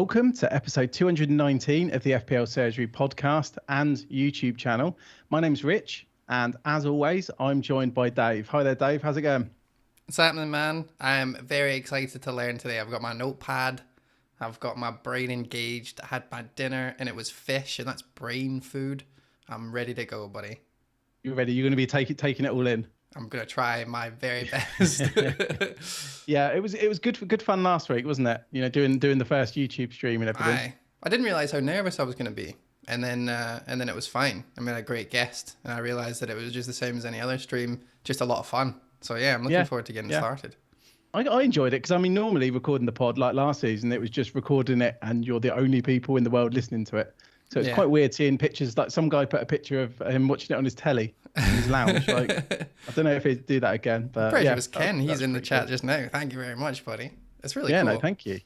Welcome to episode 219 of the FPL Surgery podcast and YouTube channel. My name's Rich, and as always, I'm joined by Dave. Hi there, Dave. How's it going? What's happening, man? I'm very excited to learn today. I've got my notepad. I've got my brain engaged. I had my dinner, and it was fish, and that's brain food. I'm ready to go, buddy. You ready? You're going to be taking it all in? I'm going to try my very best. Yeah, it was good fun last week, wasn't it? You know, doing the first YouTube stream and everything. I didn't realize how nervous I was going to be, and then it was fine. I mean, a great guest, and I realized that it was just the same as any other stream, just a lot of fun. So yeah, I'm looking forward to getting started. I enjoyed it because I mean, normally recording the pod like last season, it was just recording it, and you're the only people in the world listening to it. So it's quite weird seeing pictures. Like some guy put a picture of him watching it on his telly in his lounge. Like, I don't know if he'd do that again. But it was Ken. He's in the chat just now. Thank you very much, buddy. It's really cool. Yeah, no, thank you.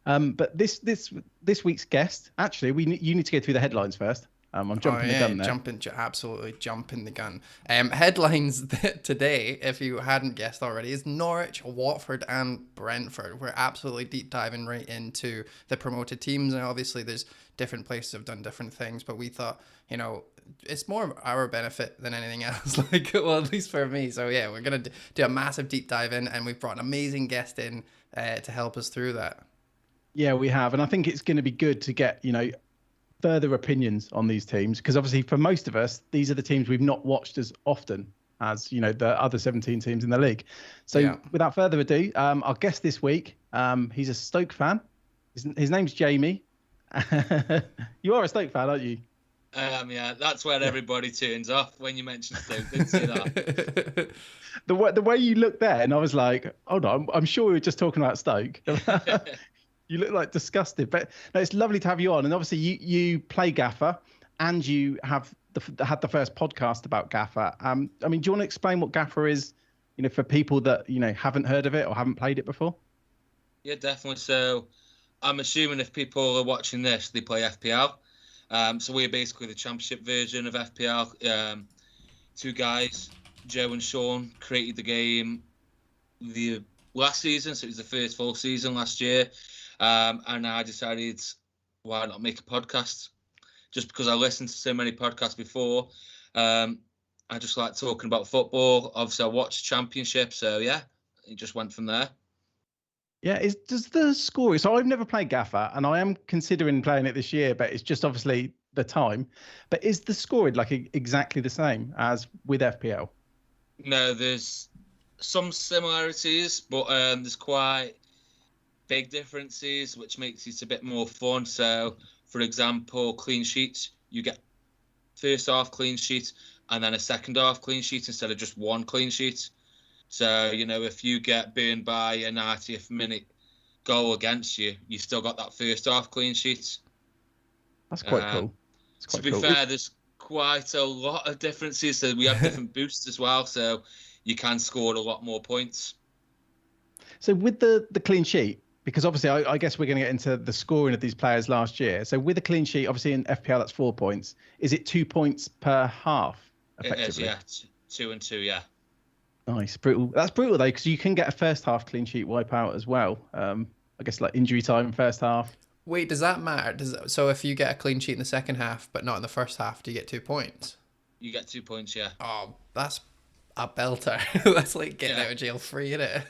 But this week's guest, actually, you need to go through the headlines first. I'm jumping the gun there. Absolutely jumping the gun. Headlines today, if you hadn't guessed already, is Norwich, Watford, and Brentford. We're absolutely deep diving right into the promoted teams, and obviously there's different places have done different things, but we thought, you know, it's more our benefit than anything else. Well, at least for me. So yeah, we're gonna do a massive deep dive in, and we've brought an amazing guest in to help us through that. Yeah, we have, and I think it's going to be good to get, you know, further opinions on these teams, because obviously for most of us, these are the teams we've not watched as often as, you know, the other 17 teams in the league. So without further ado, our guest this week, he's a Stoke fan. His name's Jamie. You are a Stoke fan, aren't you? Yeah, that's where everybody turns off when you mention Stoke. Didn't see that. The way you looked there, and I was like, hold on, I'm sure we were just talking about Stoke. You look like disgusted, but no, it's lovely to have you on. And obviously, you play GAFFR, and you have had the first podcast about GAFFR. I mean, do you want to explain what GAFFR is? You know, for people that haven't heard of it or haven't played it before. Yeah, definitely. So, I'm assuming if people are watching this, they play FPL. So we're basically the Championship version of FPL. Two guys, Joe and Sean, created the game the last season, so it was the first full season last year. And I decided, why not make a podcast? Just because I listened to so many podcasts before. I just like talking about football. Obviously, I watched Championship, so yeah, it just went from there. Yeah, does the scoring? So I've never played GAFFR, and I am considering playing it this year, but it's just obviously the time. But is the scoring like exactly the same as with FPL? No, there's some similarities, but there's quite big differences, which makes it a bit more fun. So, for example, clean sheets, you get first half clean sheet and then a second half clean sheet instead of just one clean sheet. So, you know, if you get burned by a 90th minute goal against you, you've still got that first half clean sheet. That's quite cool. To be fair, there's quite a lot of differences. So we have different boosts as well, so you can score a lot more points. So with the clean sheet, because obviously I guess we're going to get into the scoring of these players last year. So with a clean sheet, obviously in FPL that's 4 points. Is it 2 points per half? Effectively? It is, yeah. 2 and 2, yeah. Nice, brutal. That's brutal though, because you can get a first half clean sheet wipe out as well. I guess like injury time first half. Wait, does that matter? So if you get a clean sheet in the second half but not in the first half, do you get 2 points? You get 2 points, yeah. Oh, that's a belter. That's like getting out of jail free, isn't it?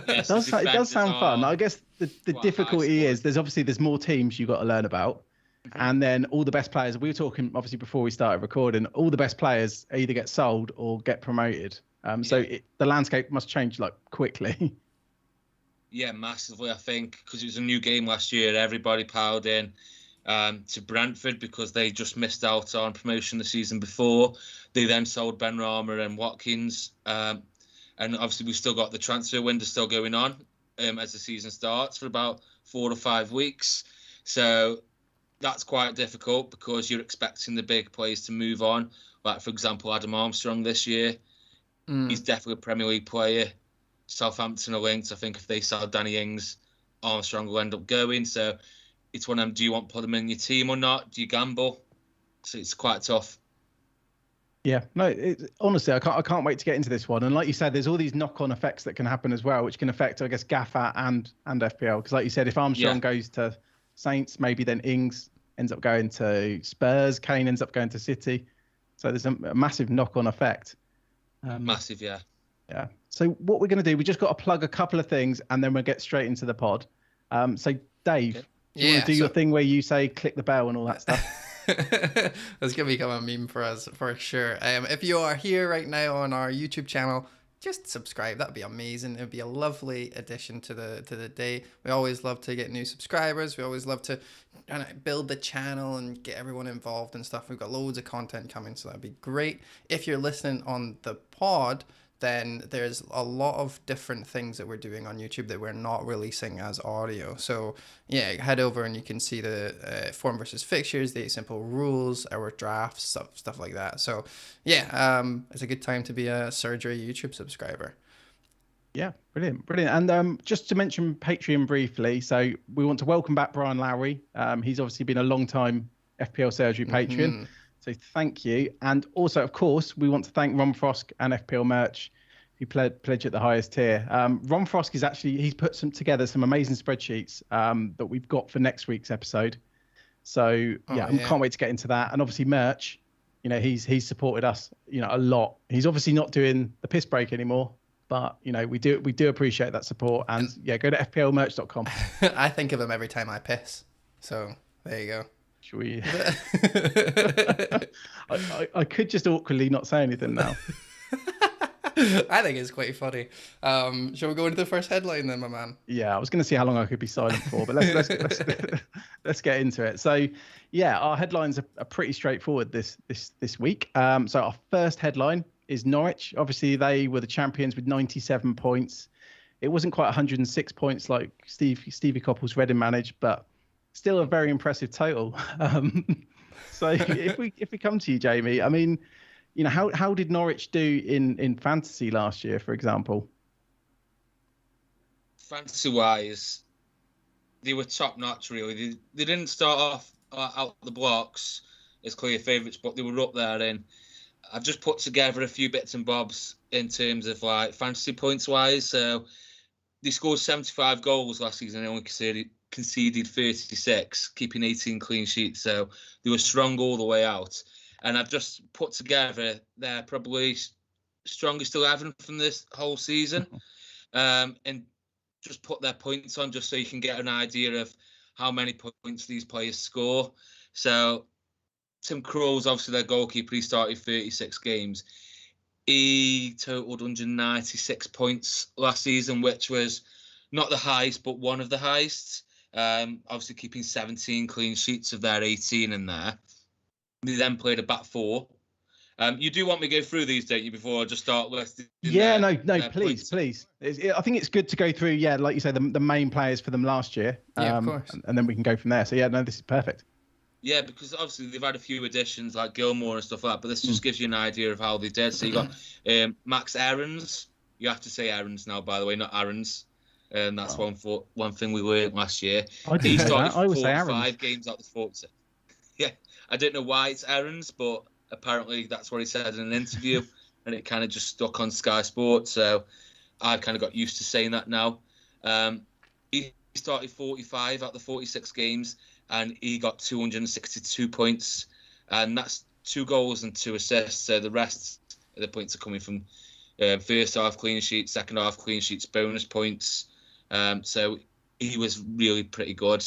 Yes, it does sound fun. I guess the difficulty is there's more teams you've got to learn about. And then all the best players, we were talking obviously before we started recording, all the best players either get sold or get promoted. So the landscape must change like quickly. Yeah, massively, I think, because it was a new game last year. Everybody piled in to Brentford because they just missed out on promotion the season before. They then sold Ben Rama and Watkins. And obviously we've still got the transfer window still going on as the season starts for about 4 to 5 weeks. So that's quite difficult because you're expecting the big players to move on. Like, for example, Adam Armstrong this year. He's definitely a Premier League player. Southampton are linked. I think if they sell Danny Ings, Armstrong will end up going. So it's one of them, do you want to put them in your team or not? Do you gamble? So it's quite tough. Yeah, no, honestly, I can't wait to get into this one. And like you said, there's all these knock-on effects that can happen as well, which can affect, I guess, GAFFR and FPL. Because like you said, if Armstrong goes to Saints, maybe then Ings ends up going to Spurs, Kane ends up going to City. So there's a massive knock-on effect. Massive, yeah. Yeah. So what we're going to do, we just got to plug a couple of things, and then we'll get straight into the pod. So Dave, do you want to do your thing where you say click the bell and all that stuff? That's gonna become a meme for us for sure. If you are here right now on our YouTube channel, just subscribe. That'd be amazing. It'd be a lovely addition to the day. We always love to get new subscribers. We always love to build the channel and get everyone involved and stuff. We've got loads of content coming, so that'd be great. If you're listening on the pod, then there's a lot of different things that we're doing on YouTube that we're not releasing as audio. So yeah, head over and you can see the form versus fixtures, the 8 simple rules, our drafts, stuff like that. So yeah, it's a good time to be a Surgery YouTube subscriber. Yeah, brilliant. And just to mention Patreon briefly, so we want to welcome back Brian Lowry. He's obviously been a long time FPL Surgery Patreon. So thank you. And also, of course, we want to thank Ron Frosk and FPL Merch, who pledge at the highest tier. Ron Frosk is he's put together some amazing spreadsheets that we've got for next week's episode. So I can't wait to get into that. And obviously Merch, he's supported us, a lot. He's obviously not doing the piss break anymore, but we do appreciate that support. And go to fplmerch.com. I think of him every time I piss. So there you go. Should we? I could just awkwardly not say anything now. I think it's quite funny. Shall we go into the first headline then, my man? Yeah, I was going to see how long I could be silent for, but let's get into it. So, our headlines are pretty straightforward this week. So our first headline is Norwich. Obviously, they were the champions with 97 points. It wasn't quite 106 points like Stevie Coppell's Reading managed, but still a very impressive total. So if we come to you, Jamie, I mean, how did Norwich do in fantasy last year, for example? Fantasy-wise, they were top-notch, really. They didn't start off out the blocks as clear favourites, but they were up there. And I've just put together a few bits and bobs in terms of fantasy points-wise. So they scored 75 goals last season and only conceded 36, keeping 18 clean sheets. So they were strong all the way out. And I've just put together their probably strongest 11 from this whole season, and just put their points on just so you can get an idea of how many points these players score. So Tim Krul's obviously their goalkeeper. He started 36 games. He totaled 196 points last season, which was not the highest, but one of the highest. Obviously keeping 17 clean sheets of their 18 in there. They then played a back four. You do want me to go through these, don't you, before I just start listing? No, please. I think it's good to go through, like you say, the main players for them last year. Of course. And then we can go from there. So, this is perfect. Yeah, because obviously they've had a few additions like Gilmore and stuff like that, but this just gives you an idea of how they did. So you got Max Aarons. You have to say Aarons now, by the way, not Aarons. And that's one thing we learned last year. He started 45 games out of the 46. Yeah, I don't know why it's Aarons, but apparently that's what he said in an interview, and it kind of just stuck on Sky Sports. So I kind of got used to saying that now. He started 45 out of the 46 games, and he got 262 points, and that's 2 goals and 2 assists. So the rest of the points are coming from first half clean sheets, second half clean sheets, bonus points. So he was really pretty good.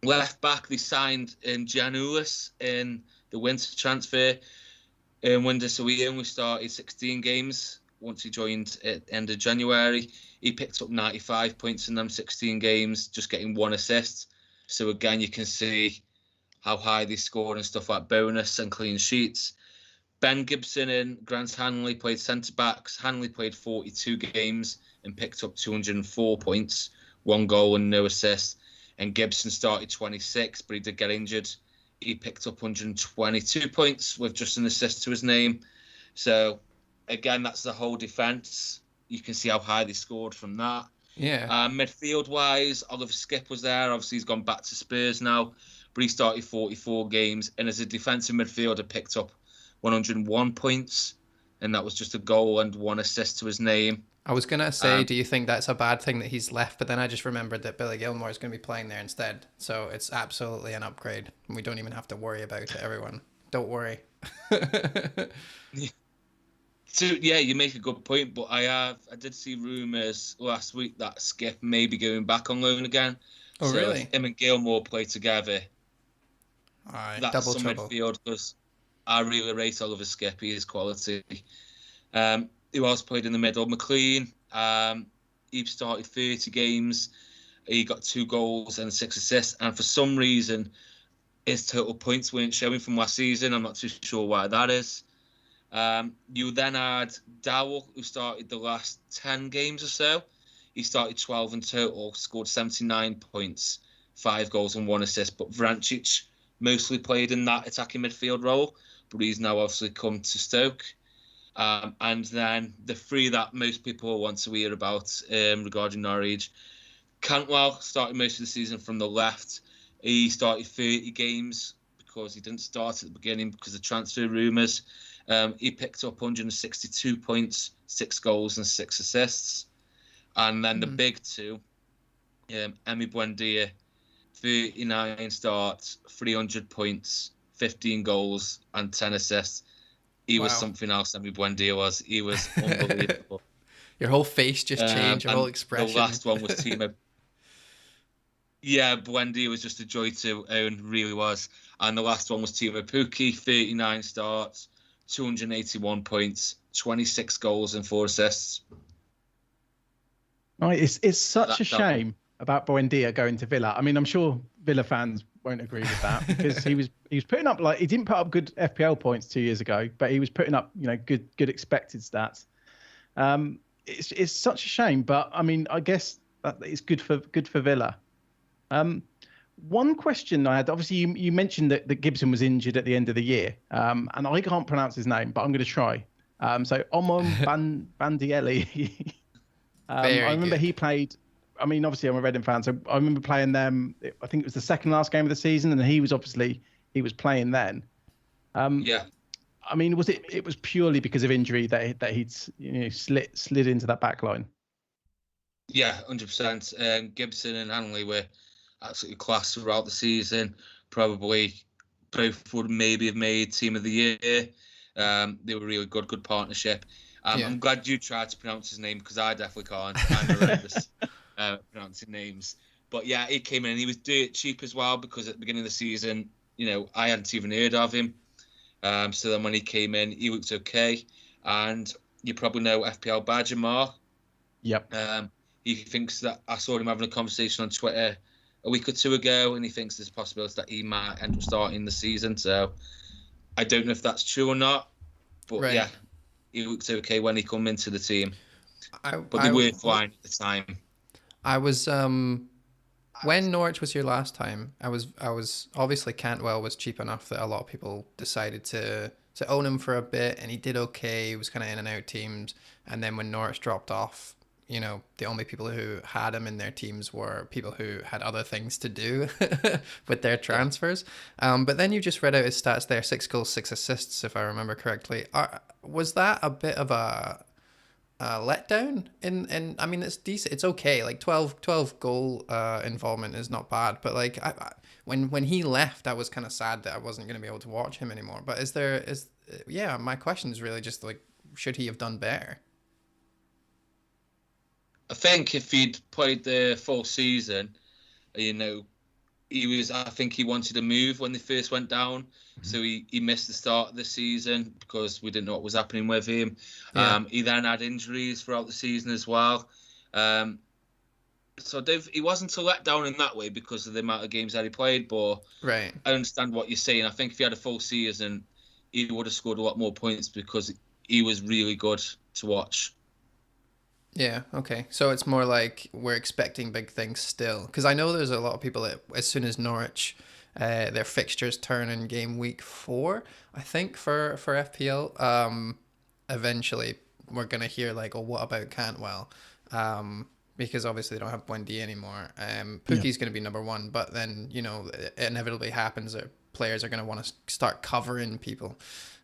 Left back, they signed Giannoulis in the winter transfer window, so he only started 16 games once he joined at the end of January. He picked up 95 points in them 16 games, just getting 1 assist. So again, you can see how high they scored and stuff like bonus and clean sheets. Ben Gibson and Grant Hanley played centre-backs. Hanley played 42 games and picked up 204 points, 1 goal and no assist. And Gibson started 26, but he did get injured. He picked up 122 points with just an assist to his name. So, again, that's the whole defence. You can see how high they scored from that. Yeah. Midfield-wise, Oliver Skip was there. Obviously, he's gone back to Spurs now, but he started 44 games. And as a defensive midfielder, picked up 101 points, and that was just a goal and 1 assist to his name. I was going to say, do you think that's a bad thing that he's left? But then I just remembered that Billy Gilmore is going to be playing there instead. So it's absolutely an upgrade. We don't even have to worry about it, everyone. Don't worry. So, yeah, you make a good point, but I did see rumours last week that Skip may be going back on loan again. Oh, so really? If him and Gilmore play together, All right, that's double some trouble. midfield, because I really rate Oliver Skip. He is quality. Who else played in the middle? McLean. He started 30 games. He got 2 goals and 6 assists. And for some reason, his total points weren't showing from last season. I'm not too sure why that is. You then had Dowell, who started the last 10 games or so. He started 12 in total, scored 79 points, 5 goals and 1 assist. But Vrancic mostly played in that attacking midfield role, but he's now obviously come to Stoke. And then the 3 that most people want to hear about regarding Norwich. Cantwell started most of the season from the left. He started 30 games because he didn't start at the beginning because of transfer rumours. He picked up 162 points, 6 goals and 6 assists. And then the big 2, Emi Buendia, 39 starts, 300 points, 15 goals and 10 assists. He was something else, Emi Buendia was. He was unbelievable. Your whole face just changed, your whole expression. The last one was Timo. Yeah, Buendia was just a joy to own, really was. And the last one was Timo Pukki, 39 starts, 281 points, 26 goals and 4 assists. Oh, it's such a shame about Buendia going to Villa. I mean, I'm sure Villa fans won't agree with that because he was putting up, like, he didn't put up good FPL points 2 years ago, but he was putting up, you know, good expected stats. It's such a shame, but I mean, I guess that it's good for Villa. One question I had, obviously you mentioned that Gibson was injured at the end of the year, and I can't pronounce his name, but I'm going to try. So Omon Bandielli. I remember he played. I mean, obviously I'm a Reading fan, so I remember playing them. I think it was the second last game of the season, and he was playing then. Yeah. I mean, it was purely because of injury that he'd slid into that back line? Yeah, 100%. Gibson and Hanley were absolutely class throughout the season. Probably both would maybe have made team of the year. They were really good partnership. I'm glad you tried to pronounce his name because I definitely can't. I'm horrendous pronouncing names. But yeah, he came in and he was dirt cheap as well because at the beginning of the season, you know, I hadn't even heard of him. So then when he came in, he looked okay. And you probably know FPL Badger Mar. Yep. He thinks that I saw him having a conversation on Twitter a week or 2 ago, and he thinks there's a possibility that he might end up starting the season. So I don't know if that's true or not. But yeah, he looked okay when he come into the team. But they were flying at the time. I was when Norwich was here last time, I was obviously Cantwell was cheap enough that a lot of people decided to own him for a bit, and he did okay. He was kind of in and out teams, and then when Norwich dropped off, you know, the only people who had him in their teams were people who had other things to do with their transfers. But then you just read out his stats there: 6 goals, 6 assists, if I remember correctly. Was that a bit of a letdown? In I mean, it's decent. It's okay. Like 12 goal involvement is not bad. But like when he left, I was kind of sad that I wasn't going to be able to watch him anymore. But my question is really just like, should he have done better? I think if he'd played the full season, you know, I think he wanted to move when they first went down. Mm-hmm. So he missed the start of the season because we didn't know what was happening with him. Yeah. He then had injuries throughout the season as well. So he wasn't a letdown in that way because of the amount of games that he played. But right. I understand what you're saying. I think if he had a full season, he would have scored a lot more points because he was really good to watch. Yeah, okay. So it's more like we're expecting big things still. Because I know there's a lot of people that as soon as Norwich, their fixtures turn in game week 4, I think, for FPL, eventually we're going to hear like, oh, what about Cantwell? Because obviously they don't have Buendia anymore. Pukki's going to be number 1, but then, you know, it inevitably happens that players are going to want to start covering people.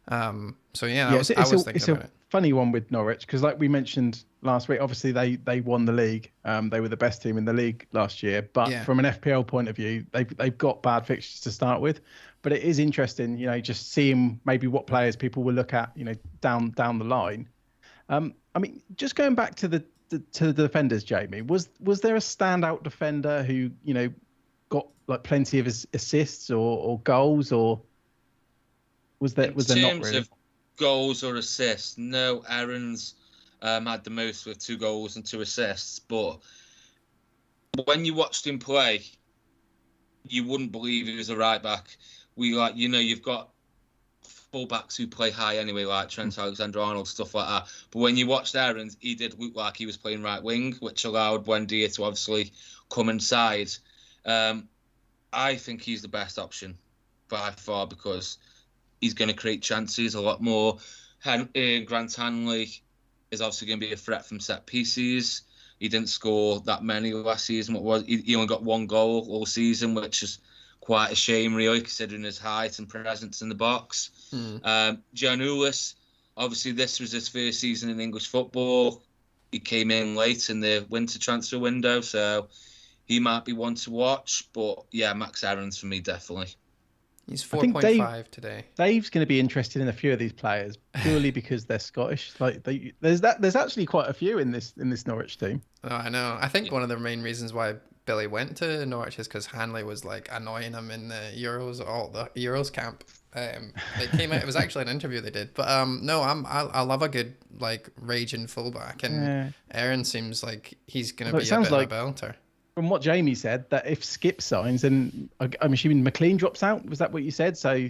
So yeah, Yeah, I was thinking it's about a it. funny one with Norwich because, like we mentioned last week, obviously they won the league. They were the best team in the league last year. But Yeah. from an FPL point of view, they've got bad fixtures to start with. But it is interesting, just seeing maybe what players people will look at, down the line. I mean, just going back to the defenders, Jamie, was there a standout defender who got like plenty of assists or goals, or was there not In terms really? of goals or assists, no. Aaron's had the most with 2 goals and 2 assists. But when you watched him play, you wouldn't believe he was a right back. You've got fullbacks who play high anyway, like Trent Alexander-Arnold, stuff like that. But when you watched Aaron's, he did look like he was playing right wing, which allowed Buendia to obviously come inside. I think he's the best option by far because he's going to create chances a lot more. Grant Hanley is obviously going to be a threat from set pieces. He didn't score that many last season. He only got 1 goal all season, which is quite a shame, really, considering his height and presence in the box. Gianoulis, obviously, this was his first season in English football. He came in late in the winter transfer window, so he might be one to watch. But yeah, Max Aarons for me, definitely. He's 4.5 today. Dave's going to be interested in a few of these players purely because they're Scottish. Like there's actually quite a few in this Norwich team. Oh, I know. I think one of the main reasons why Billy went to Norwich is because Hanley was like annoying him in the Euros camp. It came out. It was actually an interview they did. But no, I love a good like raging fullback, and Aaron seems like he's going to be a bit of a belter. From what Jamie said, that if Skip signs, then I'm assuming McLean drops out. Was that what you said? So,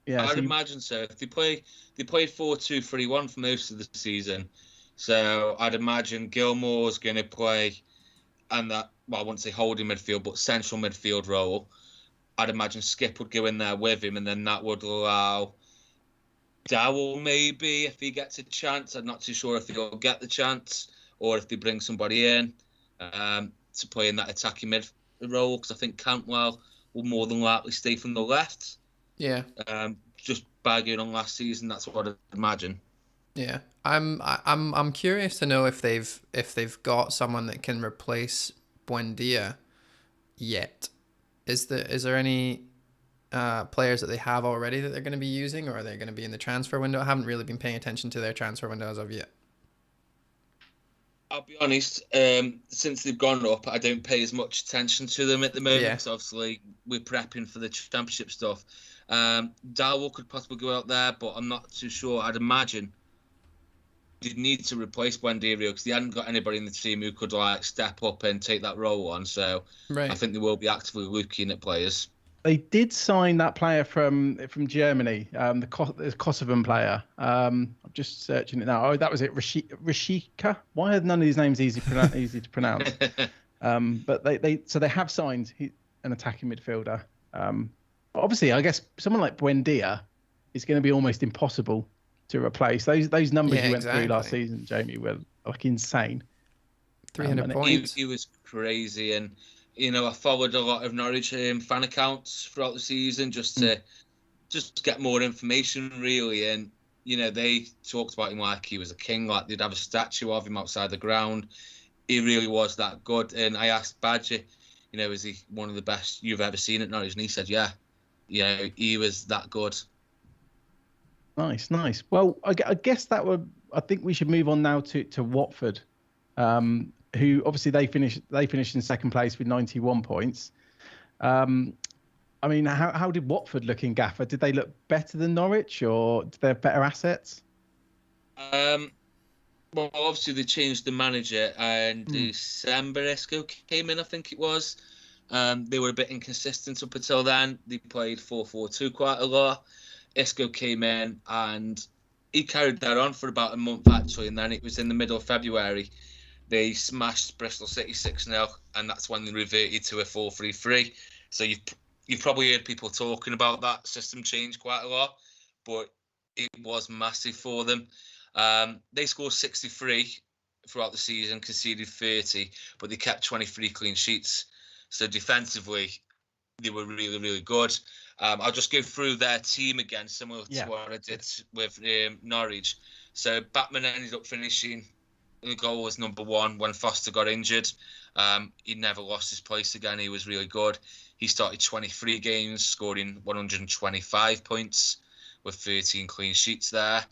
yeah, I'd imagine so. If they played 4-2-3-1 for most of the season, so I'd imagine Gilmore's going to play, and that I wouldn't say holding midfield, but central midfield role. I'd imagine Skip would go in there with him, and then that would allow Dowell maybe if he gets a chance. I'm not too sure if he'll get the chance or if they bring somebody in to play in that attacking mid role, because I think Cantwell will more than likely stay from the left. Yeah. Just bagging on last season, that's what I'd imagine. Yeah, I'm curious to know if they've got someone that can replace Buendia yet. Is there any players that they have already that they're going to be using, or are they going to be in the transfer window? I haven't really been paying attention to their transfer window as of yet. I'll be honest, since they've gone up, I don't pay as much attention to them at the moment, because obviously we're prepping for the championship stuff. Dowell could possibly go out there, but I'm not too sure. I'd imagine you'd need to replace Buendia because they hadn't got anybody in the team who could like step up and take that role on. So I think they will be actively looking at players. They did sign that player from Germany, the Kosovan player. I'm just searching it now. Oh, that was it, Rashika. Why are none of these names easy to pronounce? But they have signed an attacking midfielder. But obviously, I guess someone like Buendia is going to be almost impossible to replace. Those numbers you went through last season, Jamie, were like insane. 300 points. He was crazy, and I followed a lot of Norwich fan accounts throughout the season just to get more information, really. And they talked about him like he was a king, like they'd have a statue of him outside the ground. He really was that good. And I asked Badger, is he one of the best you've ever seen at Norwich? And he said, yeah, he was that good. Nice. Well, I guess I think we should move on now to Watford, who obviously they finished in second place with 91 points. I mean, how did Watford look in GAFFR? Did they look better than Norwich, or did they have better assets? Well, obviously they changed the manager, and December Isco came in, I think it was. They were a bit inconsistent up until then. They played 4-4-2 quite a lot. Isco came in and he carried that on for about a month, actually, and then it was in the middle of February. They smashed Bristol City 6-0, and that's when they reverted to a 4-3-3. So you've probably heard people talking about that system change quite a lot, but it was massive for them. They scored 63 throughout the season, conceded 30, but they kept 23 clean sheets. So defensively, they were really, really good. I'll just go through their team again, similar to what I did with Norwich. So Batman ended up finishing the goal was number 1 when Foster got injured. He never lost his place again. He was really good. He started 23 games, scoring 125 points with 13 clean sheets there.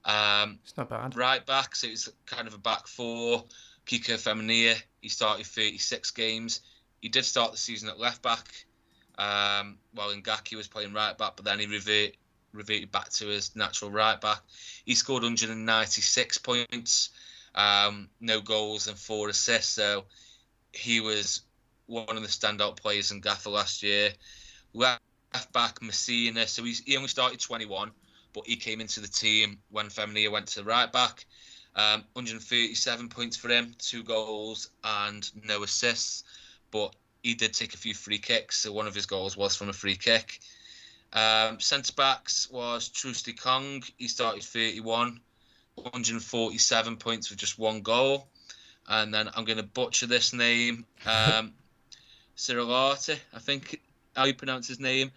It's not bad. Right back, so it's kind of a back 4. Kiko Femenia, he started 36 games. He did start the season at left back. While Ngaki was playing right back, but then he reverted back to his natural right back. He scored 196 points, no goals and 4 assists. So he was one of the standout players in GAFFR last year. Left back Messina, so he only started 21, but he came into the team when Femenia went to the right back. 137 points for him, 2 goals and no assists, but he did take a few free kicks, so one of his goals was from a free kick. Centre-backs was Trusty Kong. He started 31, 147 points with just 1 goal. And then I'm going to butcher this name. Cirilate, I think how you pronounce his name.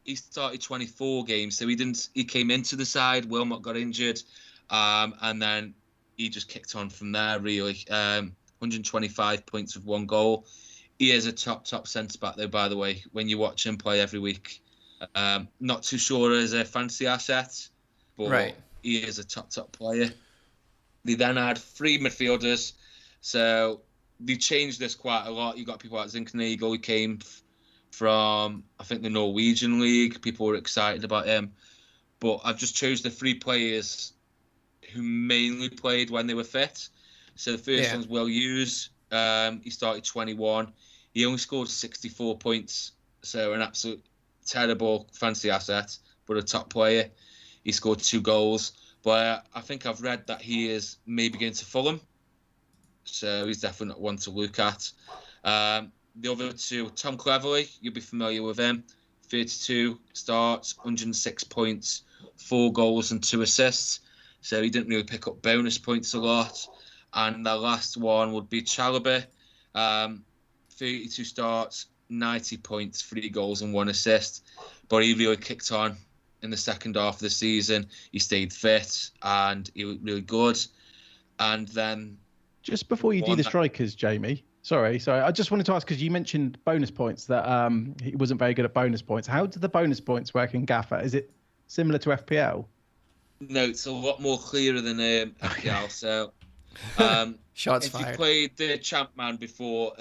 He started 24 games, so he came into the side. Wilmot got injured, and then he just kicked on from there, really. 125 points with 1 goal. He is a top centre-back, though, by the way, when you watch him play every week. Not too sure as a fantasy asset, but he is a top player. They then had 3 midfielders, so they changed this quite a lot. You got people like Zinkernagel, who came from, I think, the Norwegian league. People were excited about him. But I've just chose the 3 players who mainly played when they were fit. So the first one's Will Hughes. He started 21. He only scored 64 points, so an absolute terrible fantasy asset, but a top player. He scored 2 goals, but I think I've read that he is maybe going to Fulham, so he's definitely not one to look at. The other 2, Tom Cleverley, you'll be familiar with him. 32 starts, 106 points, 4 goals and 2 assists, so he didn't really pick up bonus points a lot. And the last one would be Chalobah, 32 starts, 90 points, 3 goals and 1 assist. But he really kicked on in the second half of the season. He stayed fit and he was really good. And then... Just before you do the strikers, Jamie, sorry, I just wanted to ask, because you mentioned bonus points, that he wasn't very good at bonus points. How do the bonus points work in GAFFR? Is it similar to FPL? No, it's a lot more clearer than FPL, so... Shots if fired. you played the champ man before,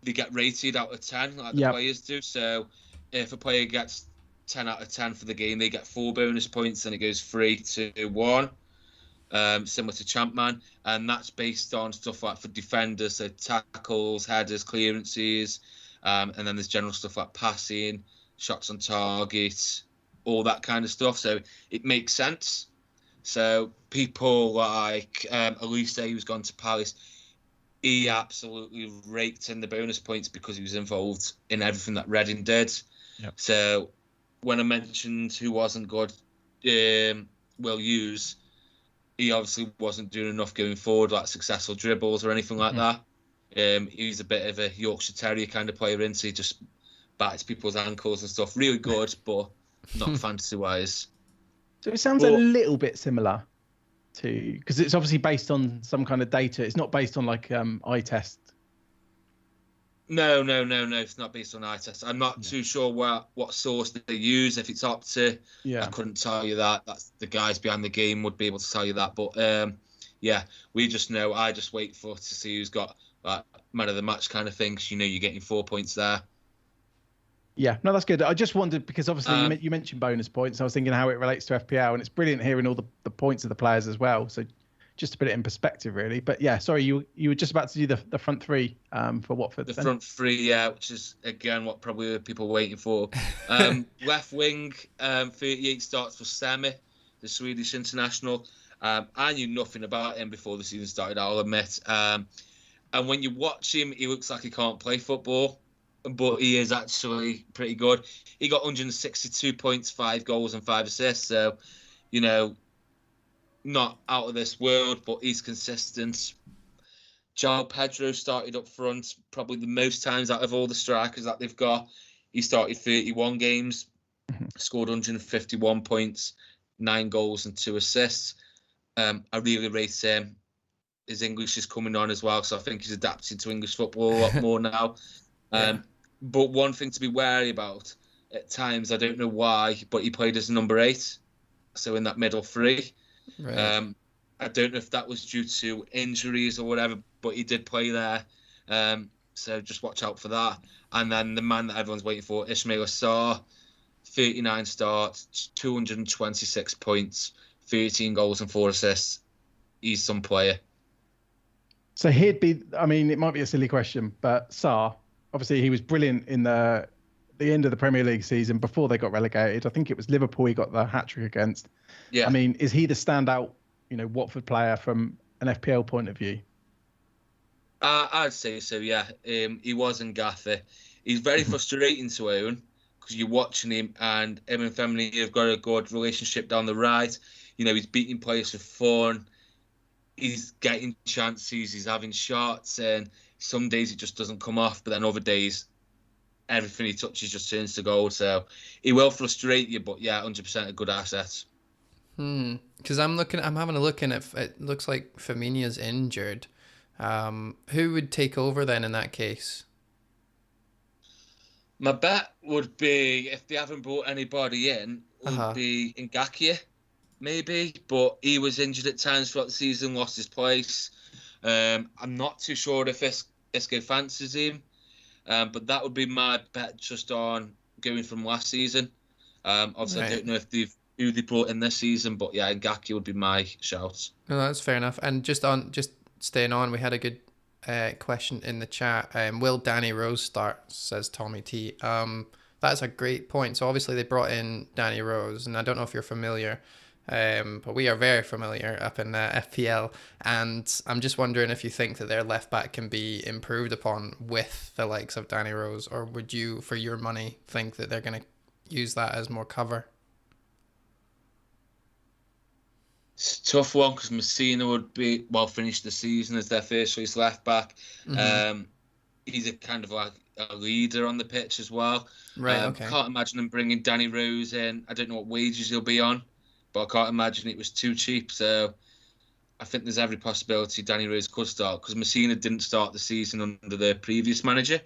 they get rated out of 10 like the players do. So if a player gets 10 out of 10 for the game, they get 4 bonus points, and it goes 3 to 1, similar to champ man. And that's based on stuff like for defenders, so tackles, headers, clearances, and then there's general stuff like passing, shots on target, all that kind of stuff. So it makes sense. So people like Olise, who's gone to Palace, he absolutely raked in the bonus points because he was involved in everything that Reading did. Yep. So when I mentioned who wasn't good, Will Hughes, he obviously wasn't doing enough going forward, like successful dribbles or anything like that. He's a bit of a Yorkshire Terrier kind of player, isn't he? Just bites people's ankles and stuff. Really good, but not fantasy-wise. So it sounds a little bit similar to, because it's obviously based on some kind of data. It's not based on like eye test. No. It's not based on eye test. I'm not too sure what source they use. If it's Opta, I couldn't tell you that. That's the guys behind the game would be able to tell you that. But we just know. I just wait to see who's got like man of the match kind of thing. 'Cause you know you're getting 4 points there. Yeah, no, that's good. I just wondered, because obviously you mentioned bonus points. I was thinking how it relates to FPL, and it's brilliant hearing all the points of the players as well. So just to put it in perspective, really. But yeah, sorry, you were just about to do the front 3 for Watford. The front 3, which is, again, what probably people were waiting for. Left wing, 38 starts for Semi, the Swedish international. I knew nothing about him before the season started, I'll admit. And when you watch him, he looks like he can't play football. But he is actually pretty good. He got 162 points, 5 goals and 5 assists. So, not out of this world, but he's consistent. João Pedro started up front probably the most times out of all the strikers that they've got. He started 31 games, scored 151 points, 9 goals and 2 assists. I really rate him. His English is coming on as well, so I think he's adapting to English football a lot more now. But one thing to be wary about, at times, I don't know why, but he played as a number 8, so in that middle three. Right. I don't know if that was due to injuries or whatever, but he did play there. So just watch out for that. And then the man that everyone's waiting for, Ismail Assar, 39 starts, 226 points, 13 goals and 4 assists. He's some player. So he'd be, I mean, it might be a silly question, but Sarr, obviously he was brilliant in the end of the Premier League season before they got relegated. I think it was Liverpool he got the hat-trick against. Yeah. I mean, is he the standout, Watford player from an FPL point of view? I'd say so, yeah. He was in GAFFR. He's very frustrating to own because you're watching him and family have got a good relationship down the right. He's beating players for fun. He's getting chances. He's having shots. And some days it just doesn't come off. But then other days, everything he touches just turns to gold. So he will frustrate you. But yeah, 100% a good asset. Because I'm having a look and it looks like Firmino's injured. Who would take over then in that case? My bet would be, if they haven't brought anybody in, would be Ngakia, maybe. But he was injured at times throughout the season, lost his place. I'm not too sure if Isco fancies him. But that would be my bet just on going from last season. Obviously, right. I don't know if who they brought in this season, but yeah, Ngakia would be my shout. No, that's fair enough. And just staying on, we had a good question in the chat. Will Danny Rose start, says Tommy T. That's a great point. So obviously they brought in Danny Rose, and I don't know if you're familiar, but we are very familiar up in FPL, and I'm just wondering if you think that their left back can be improved upon with the likes of Danny Rose, or would you, for your money, think that they're going to use that as more cover? It's a tough one because Messina would finish the season as their first choice left back. Mm-hmm. He's a kind of like a leader on the pitch as well. Right. Okay. Can't imagine them bringing Danny Rose in. I don't know what wages he'll be on, but I can't imagine it was too cheap. So I think there's every possibility Danny Rose could start because Messina didn't start the season under the previous manager.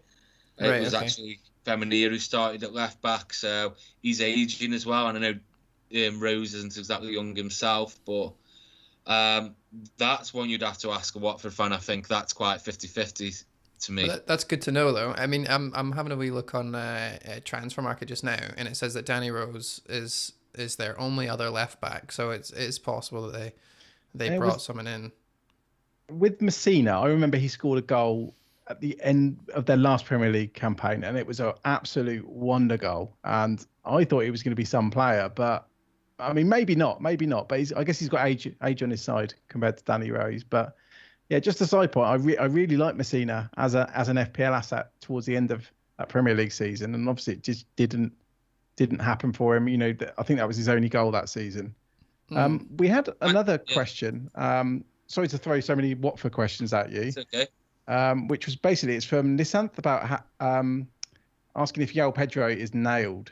It was actually Feminir who started at left back. So he's aging as well, and I know Rose isn't exactly young himself, but that's one you'd have to ask a Watford fan. I think that's quite 50-50 to me. Well, that's good to know, though. I mean, I'm having a wee look on Transfer Market just now, and it says that Danny Rose is their only other left back, so it's possible that they brought someone in. With Messina, I remember he scored a goal at the end of their last Premier League campaign, and it was an absolute wonder goal, and I thought he was going to be some player, but I mean, maybe not. But I guess he's got age on his side compared to Danny Rose. But yeah, just a side point. I really like Messina as an FPL asset towards the end of that Premier League season, and obviously it just didn't happen for him. I think that was his only goal that season. We had another question. Sorry to throw so many Watford questions at you. It's okay. Which was basically, it's from Nisanth about asking if João Pedro is nailed.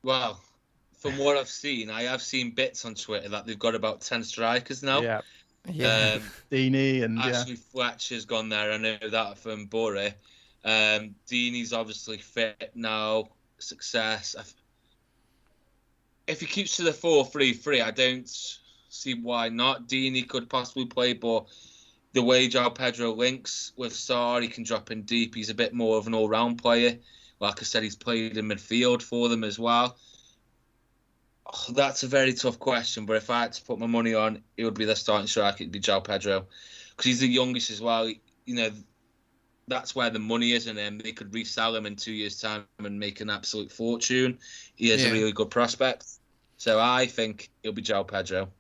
Well, from what I've seen, I have seen bits on Twitter that they've got about 10 strikers now. Yeah. Deeney and Ashley Fletcher's gone there. I know that from Borough. Deeney's obviously fit now. Success. If he keeps to the 4-3-3, I don't see why not. Deeney could possibly play, but the way João Pedro links with Sarr, he can drop in deep. He's a bit more of an all-round player. Like I said, he's played in midfield for them as well. Oh, that's a very tough question, but if I had to put my money on, it would be the starting striker. It'd be João Pedro, because he's the youngest as well. That's where the money is in him. They could resell him in 2 years' time and make an absolute fortune. He is a really good prospect. So I think it'll be João Pedro.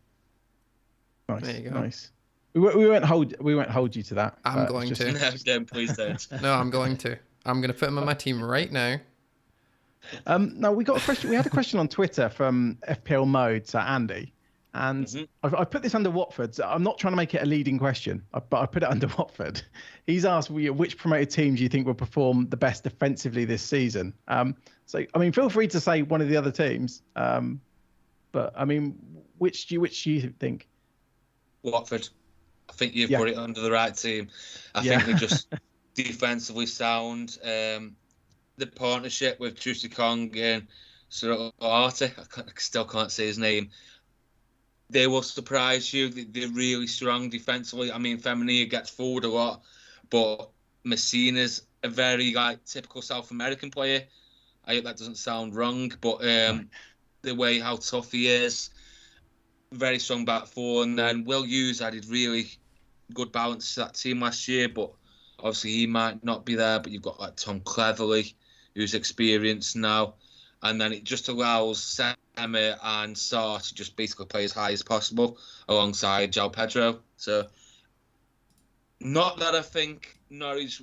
Nice. There you go. Nice. We won't hold you to that. I'm going to. No, don't, please don't. No, I'm going to. I'm going to put him on my team right now. No, we got a question. We had a question on Twitter from FPL Mode, so Andy. And I've put this under Watford. So I'm not trying to make it a leading question, but I put it under Watford. He's asked, which promoted teams do you think will perform the best defensively this season? So, I mean, feel free to say one of the other teams. But, I mean, which do you think? Watford. I think you've put it under the right team. I think they're just defensively sound. The partnership with Troost-Ekong and Sir Arte, I still can't say his name. They will surprise you. They're really strong defensively. I mean, Feminine gets forward a lot, but Messina's a very typical South American player. I hope that doesn't sound wrong, but the way how tough he is, very strong back four. And then Will Hughes added really good balance to that team last year, but obviously he might not be there. But you've got Tom Cleverley, who's experienced now. And then it just allows Sema and Sarr to just basically play as high as possible alongside João Pedro. So, not that I think Norwich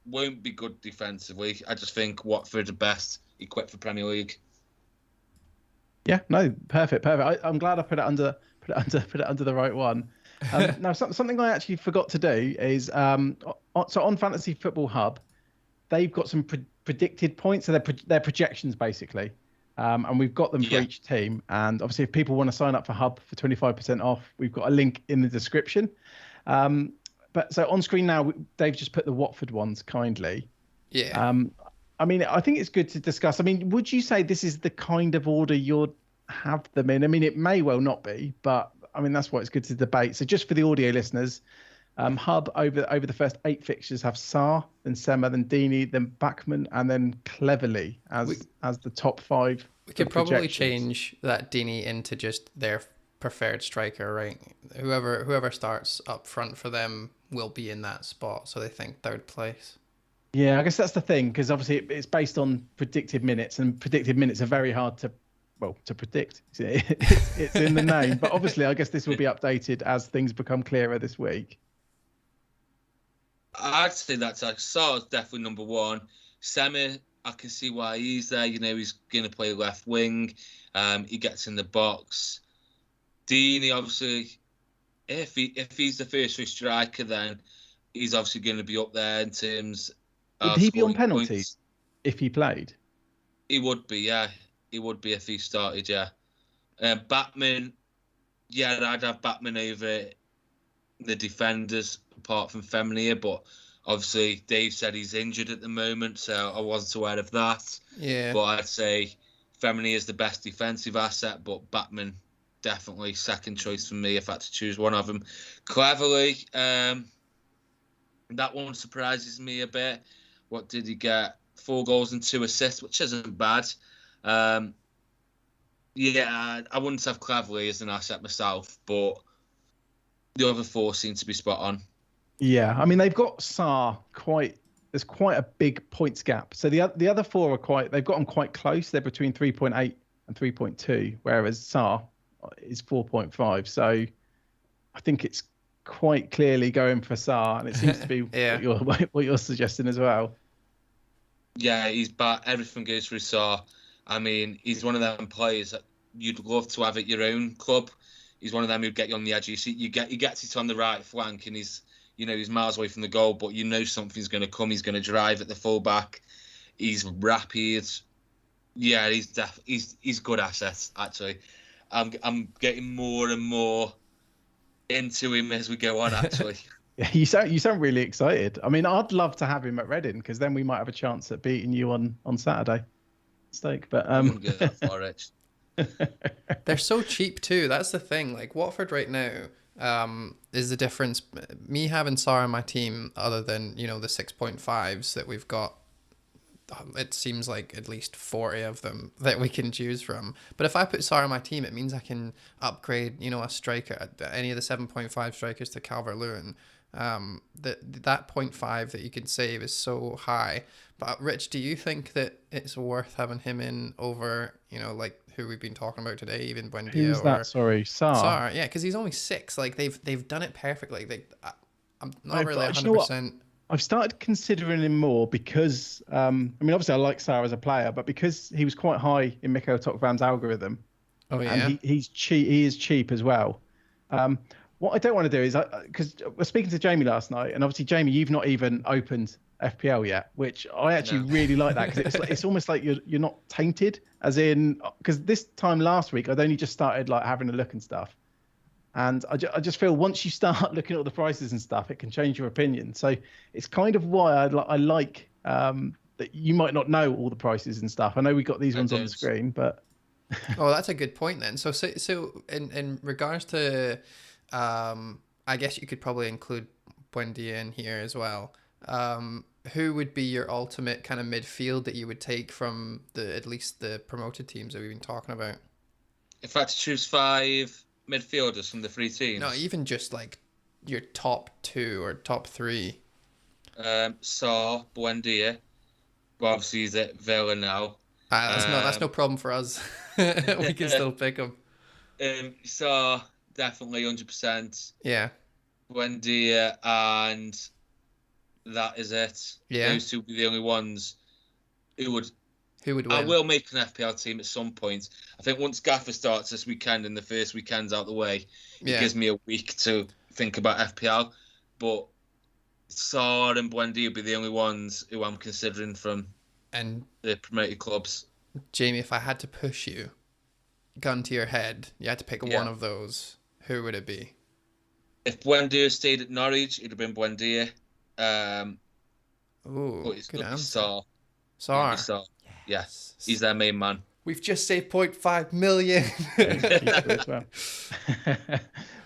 won't be good defensively. I just think Watford are best equipped for Premier League. Yeah, no, perfect. I'm glad I put it under the right one. Now, something I actually forgot to do is so on Fantasy Football Hub, they've got some predicted points, so they're projections basically, and we've got them for each team. And obviously, if people want to sign up for Hub for 25% off, we've got a link in the description. But so on screen now, they've just put the Watford ones kindly. Yeah. I mean, I think it's good to discuss. I mean, would you say this is the kind of order you'd have them in? I mean, it may well not be, but I mean, that's why it's good to debate. So just for the audio listeners, Hub over the first 8 fixtures have Sarr, then Sema, then Deeney, then Bachmann, and then Cleverley as the top 5. We could probably change that Deeney into just their preferred striker, right? Whoever starts up front for them will be in that spot, so they think 3rd place. Yeah, I guess that's the thing, because obviously it's based on predicted minutes, and predicted minutes are very hard to predict. It's in the name, but obviously I guess this will be updated as things become clearer this week. I'd say that's Sarr's definitely number 1. Sema, I can see why he's there. You know, he's going to play left wing. He gets in the box. Deeney, obviously, if he's the first choice striker, then he's obviously going to be up there in terms. Would he be on penalties if he played? He would be, yeah. He would be if he started, yeah. Bachmann, yeah, I'd have Bachmann over the defenders apart from Feminine, but obviously Dave said he's injured at the moment, so I wasn't aware of that. Yeah. But I'd say Feminine is the best defensive asset, but Bachmann definitely second choice for me if I had to choose one of them. Cleverley, that one surprises me a bit. What did he get? 4 goals and 2 assists, which isn't bad. Yeah, I wouldn't have Cleverley as an asset myself, but the other 4 seem to be spot on. Yeah, I mean, they've got Sarr there's quite a big points gap. So the other 4 they've got them quite close. They're between 3.8 and 3.2, whereas Sarr is 4.5. So I think it's quite clearly going for Sarr, and it seems to be what you're suggesting as well. Yeah, he's back. Everything goes through Sarr. I mean, he's one of them players that you'd love to have at your own club. He's one of them who'd get you on the edge. You see, he gets it on the right flank, and he's miles away from the goal, but you know something's going to come. He's going to drive at the fullback. He's rapid. Yeah, he's good assets actually. I'm getting more and more into him as we go on. Actually, yeah, you sound really excited. I mean, I'd love to have him at Reading because then we might have a chance at beating you on Saturday. Stake, but I wouldn't go that far, Rich. They're so cheap too. That's the thing. Like Watford right now is the difference. Me having Sarr on my team, other than the 6.5s that we've got, it seems like at least 40 of them that we can choose from. But if I put Sarr on my team, it means I can upgrade a striker, any of the 7.5 strikers to Calvert-Lewin. That 0.5 that you can save is so high. But Rich, do you think that it's worth having him in over like who we've been talking about today, even Buendia? Who's that? Sorry, Sarr. Sarr, yeah, because he's only 6. Like they've done it perfectly. I'm not really 100%. I've started considering him more because I mean, obviously I like Sarr as a player, but because he was quite high in Mikhail Tokvan's algorithm, Oh yeah. And he's cheap. He is cheap as well. What I don't want to do is, because we're speaking to Jamie last night, and obviously Jamie, you've not even opened FPL yet, which I actually really like that, because it's almost like you're not tainted, as in, because this time last week I'd only just started like having a look and stuff, and I just feel once you start looking at all the prices and stuff, it can change your opinion. So it's kind of why I like that you might not know all the prices and stuff. I know we got these ones on the screen, but oh, that's a good point then. So in regards to, I guess you could probably include Buendia in here as well. Who would be your ultimate kind of midfield that you would take from at least the promoted teams that we've been talking about? If I had to choose 5 midfielders from the 3 teams. No, even just like your top 2 or top 3. Saw Buendia. Well, obviously he's at Villa now. That's no problem for us. We can still pick him. Saw definitely 100%. Yeah. Buendia, and that is it. Yeah. Those 2 would be the only ones who would win. I will make an FPL team at some point. I think once GAFFR starts this weekend and the first weekend's out the way, it gives me a week to think about FPL. But Saw and Buendia would be the only ones who I'm considering from the promoted clubs. Jamie, if I had to push you, gun to your head, you had to pick one of those, who would it be? If Buendia stayed at Norwich, it would have been Buendia. Good answer. Saw. Yes. He's their main man. We've just saved 0.5 million.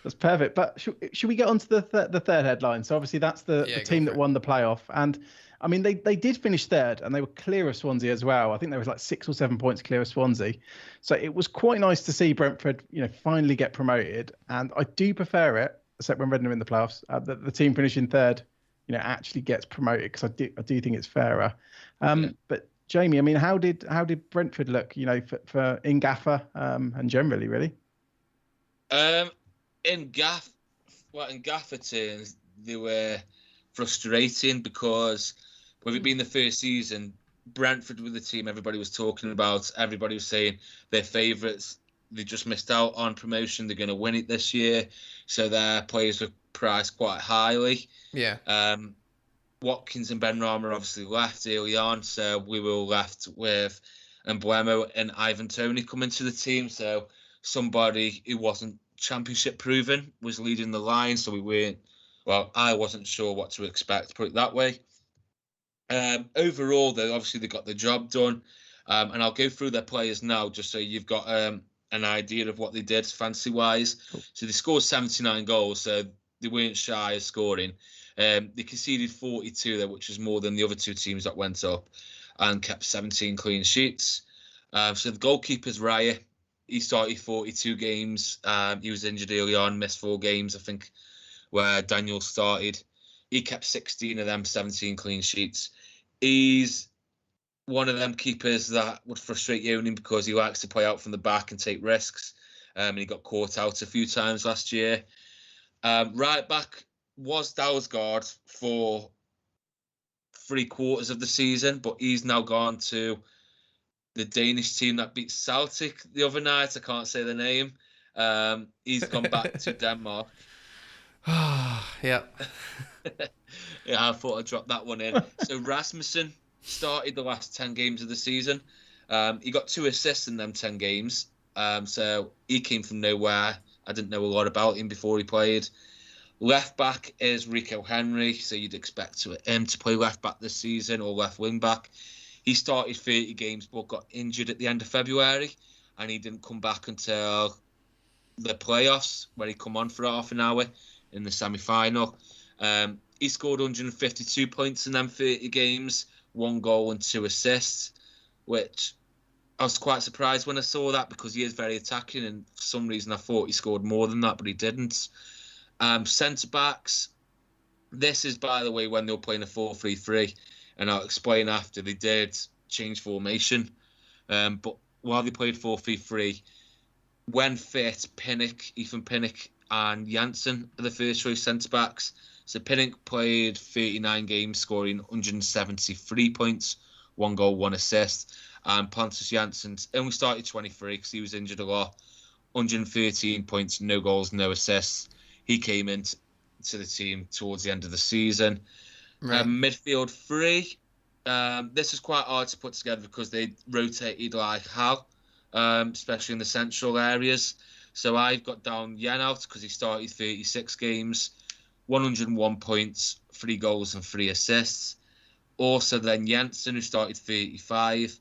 That's perfect. But should we get on to the third headline? So obviously that's the team that won the playoff. And I mean, they did finish third, and they were clear of Swansea as well. I think there was like 6 or 7 points clear of Swansea. So it was quite nice to see Brentford, finally get promoted. And I do prefer it, except when Reading are in the playoffs, that the team finishing third, actually gets promoted, because I do think it's fairer. But Jamie, I mean, how did Brentford look, for in GAFFR and generally, really? In GAFFR terms, they were frustrating, because with it being the first season, Brentford were the team everybody was talking about. Everybody was saying they're favourites. They just missed out on promotion. They're going to win it this year. So their players were priced quite highly. Yeah. Watkins and Benrahma obviously left early on, so we were left with Mbeumo and Ivan Toney coming to the team. So somebody who wasn't championship proven was leading the line, so I wasn't sure what to expect, put it that way. Overall, though, obviously they got the job done, and I'll go through their players now just so you've got an idea of what they did fancy-wise. Cool. So they scored 79 goals, so they weren't shy of scoring. They conceded 42 there, which is more than the other 2 teams that went up, and kept 17 clean sheets. So the goalkeeper's Raya. He started 42 games. He was injured early on, missed 4 games, I think, where Daniel started. He kept 16 of them, 17 clean sheets. He's one of them keepers that would frustrate you only because he likes to play out from the back and take risks. And he got caught out a few times last year. Right back was Dalsgaard for 3/4 of the season, but he's now gone to the Danish team that beat Celtic the other night. I can't say the name. He's gone back to Denmark. Yeah. I thought I'd drop that one in. So Rasmussen started the last 10 games of the season. He got 2 assists in them 10 games. So he came from nowhere. I didn't know a lot about him before he played. Left back is Rico Henry, so you'd expect him to play left back this season, or left wing back. He started 30 games but got injured at the end of February, and he didn't come back until the playoffs, where he come on for half an hour in the semi-final. He scored 152 points in them 30 games, 1 goal and 2 assists, which I was quite surprised when I saw that, because he is very attacking, and for some reason I thought he scored more than that, but he didn't. Centre-backs, this is, by the way, when they were playing a 4-3-3, and I'll explain after. They did change formation, but while they played 4-3-3, when fit, Ethan Pinnock and Janssen are the first choice centre-backs. So Pinnock played 39 games, scoring 173 points, 1 goal, 1 assist. And Pontus Janssen only started 23 because he was injured a lot. 113 points, no goals, no assists. He came into the team towards the end of the season. Right. Midfield 3. This is quite hard to put together because they rotated like hell, especially in the central areas. So I've got down Janelt because he started 36 games, 101 points, 3 goals and 3 assists. Also then Jensen, who started 35.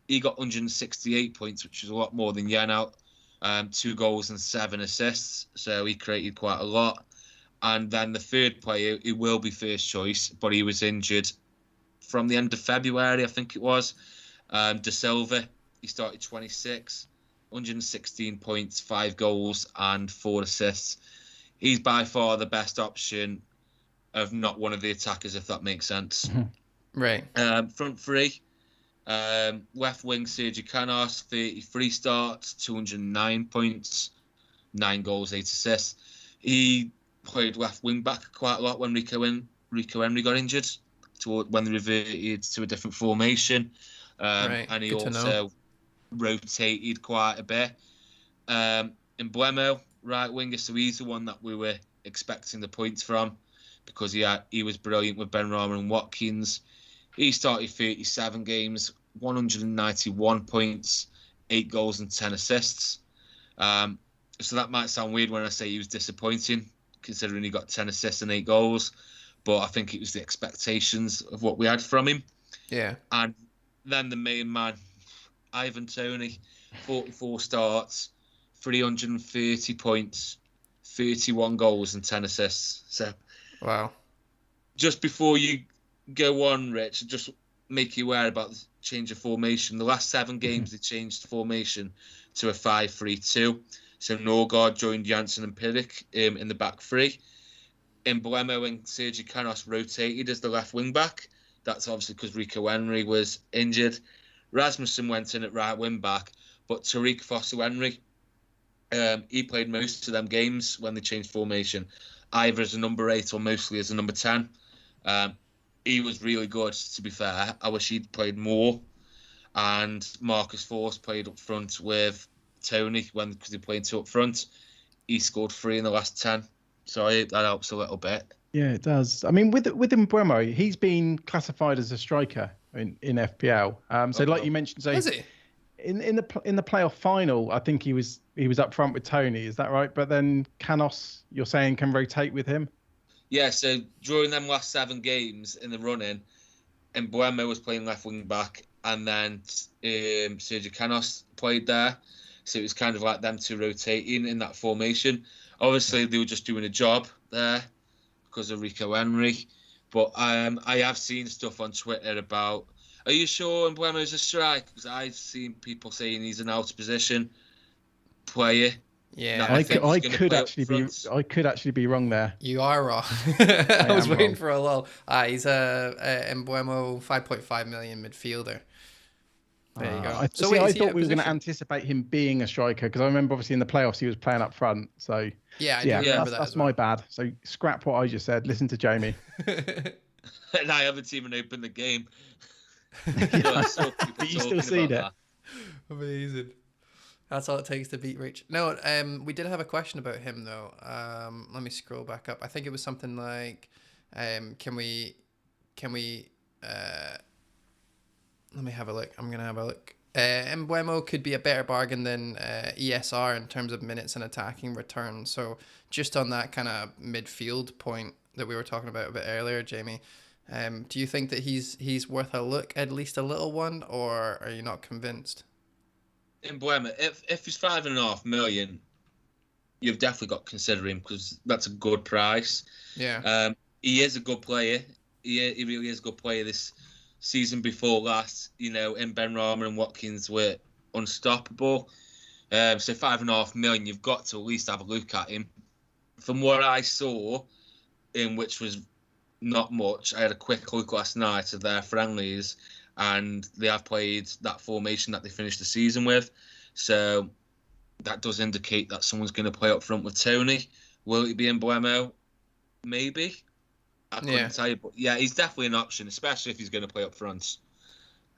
He got 168 points, which is a lot more than Janelt. 2 goals and 7 assists. So he created quite a lot. And then the third player, he will be first choice, but he was injured from the end of February, I think it was. De Silva, he started 26, 116 points, 5 goals and 4 assists. He's by far the best option of not one of the attackers, if that makes sense. Right. Front 3, left wing Sergio Canos, 33 starts, 209 points, 9 goals, 8 assists. He played left wing back quite a lot when Rico Henry got injured, when they reverted to a different formation. Right. And he Good to know. also rotated quite a bit. Embuemo, right winger, so he's the one that we were expecting the points from because he was brilliant with Benrahma and Watkins. He started 37 games, 191 points, 8 goals and 10 assists. So that might sound weird when I say he was disappointing, considering he got 10 assists and 8 goals. But I think it was the expectations of what we had from him. Yeah. And then the main man, Ivan Toney, 44 starts, 330 points, 31 goals and 10 assists. So, wow. Just before you go on, Rich, just make you aware about the change of formation. The last 7 games, they changed the formation to a 5-3-2. So Norgard joined Janssen and Pirik in the back 3. Embuemo and Sergio Canos rotated as the left wing back. That's obviously because Rico Henry was injured. Rasmussen went in at right wing back, but Tariq Fosu-Henry, he played most of them games when they changed formation, either as a number 8 or mostly as a number 10. He was really good, to be fair. I wish he'd played more. And Marcus Force played up front with Tony because he played 2 up front. He scored 3 in the last 10. So that helps a little bit. Yeah, it does. I mean, with Embuemo, he's been classified as a striker in FPL. So, like you mentioned, so is he? In the playoff final, I think he was up front with Tony. Is that right? But then Canos, you're saying, can rotate with him? Yeah. So during them last 7 games in the run-in, Embuemo was playing left wing back, and then Sergio Canos played there. So it was kind of like them 2 rotating in that formation. Obviously, they were just doing a job there because of Rico Henry. But I have seen stuff on Twitter about, are you sure Embuemo is a striker? Because I've seen people saying he's an out-of-position player. Yeah, I could actually be wrong there. You are wrong. I was waiting for a lull. He's a Embuemo 5.5 million midfielder. There you go. I thought we were going to anticipate him being a striker because I remember obviously in the playoffs he was playing up front. So yeah, I do remember that. That's my bad. So scrap what I just said. Listen to Jamie. And I haven't even opened the game. But you still seen it. Amazing. That's all it takes to beat Rich. No, we did have a question about him though. Let me scroll back up. I think it was something like, can we let me have a look. I'm gonna have a look. Embuemo could be a better bargain than ESR in terms of minutes and attacking return. So just on that kind of midfield point that we were talking about a bit earlier, Jamie, do you think that he's worth a look, at least a little one, or are you not convinced? Embuemo, if he's 5.5 million, you've definitely got to consider him because that's a good price. Yeah. He is a good player. He really is a good player. This season before last, in Benrahma and Watkins were unstoppable. So 5.5 million, you've got to at least have a look at him. From what I saw, which was not much, I had a quick look last night of their friendlies, and they have played that formation that they finished the season with. So that does indicate that someone's going to play up front with Tony. Will it be Embuemo? Maybe. I couldn't tell you, but yeah, he's definitely an option, especially if he's going to play up front.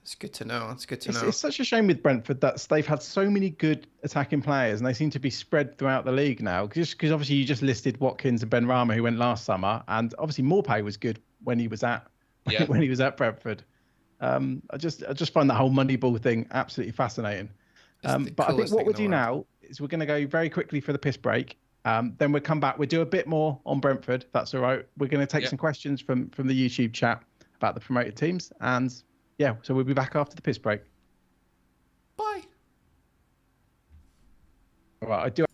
It's good to know. It's good to know. It's such a shame with Brentford that they've had so many good attacking players and they seem to be spread throughout the league now. Just because obviously you just listed Watkins and Benrahma who went last summer, and obviously Morpay was good when he was at Brentford. I just find that whole Moneyball thing absolutely fascinating. But I think what we'll do now is we're going to go very quickly for the piss break. Then we'll come back. We'll do a bit more on Brentford. That's all right. We're going to take some questions from the YouTube chat about the promoted teams. And yeah, so we'll be back after the piss break. Bye. All right, I do.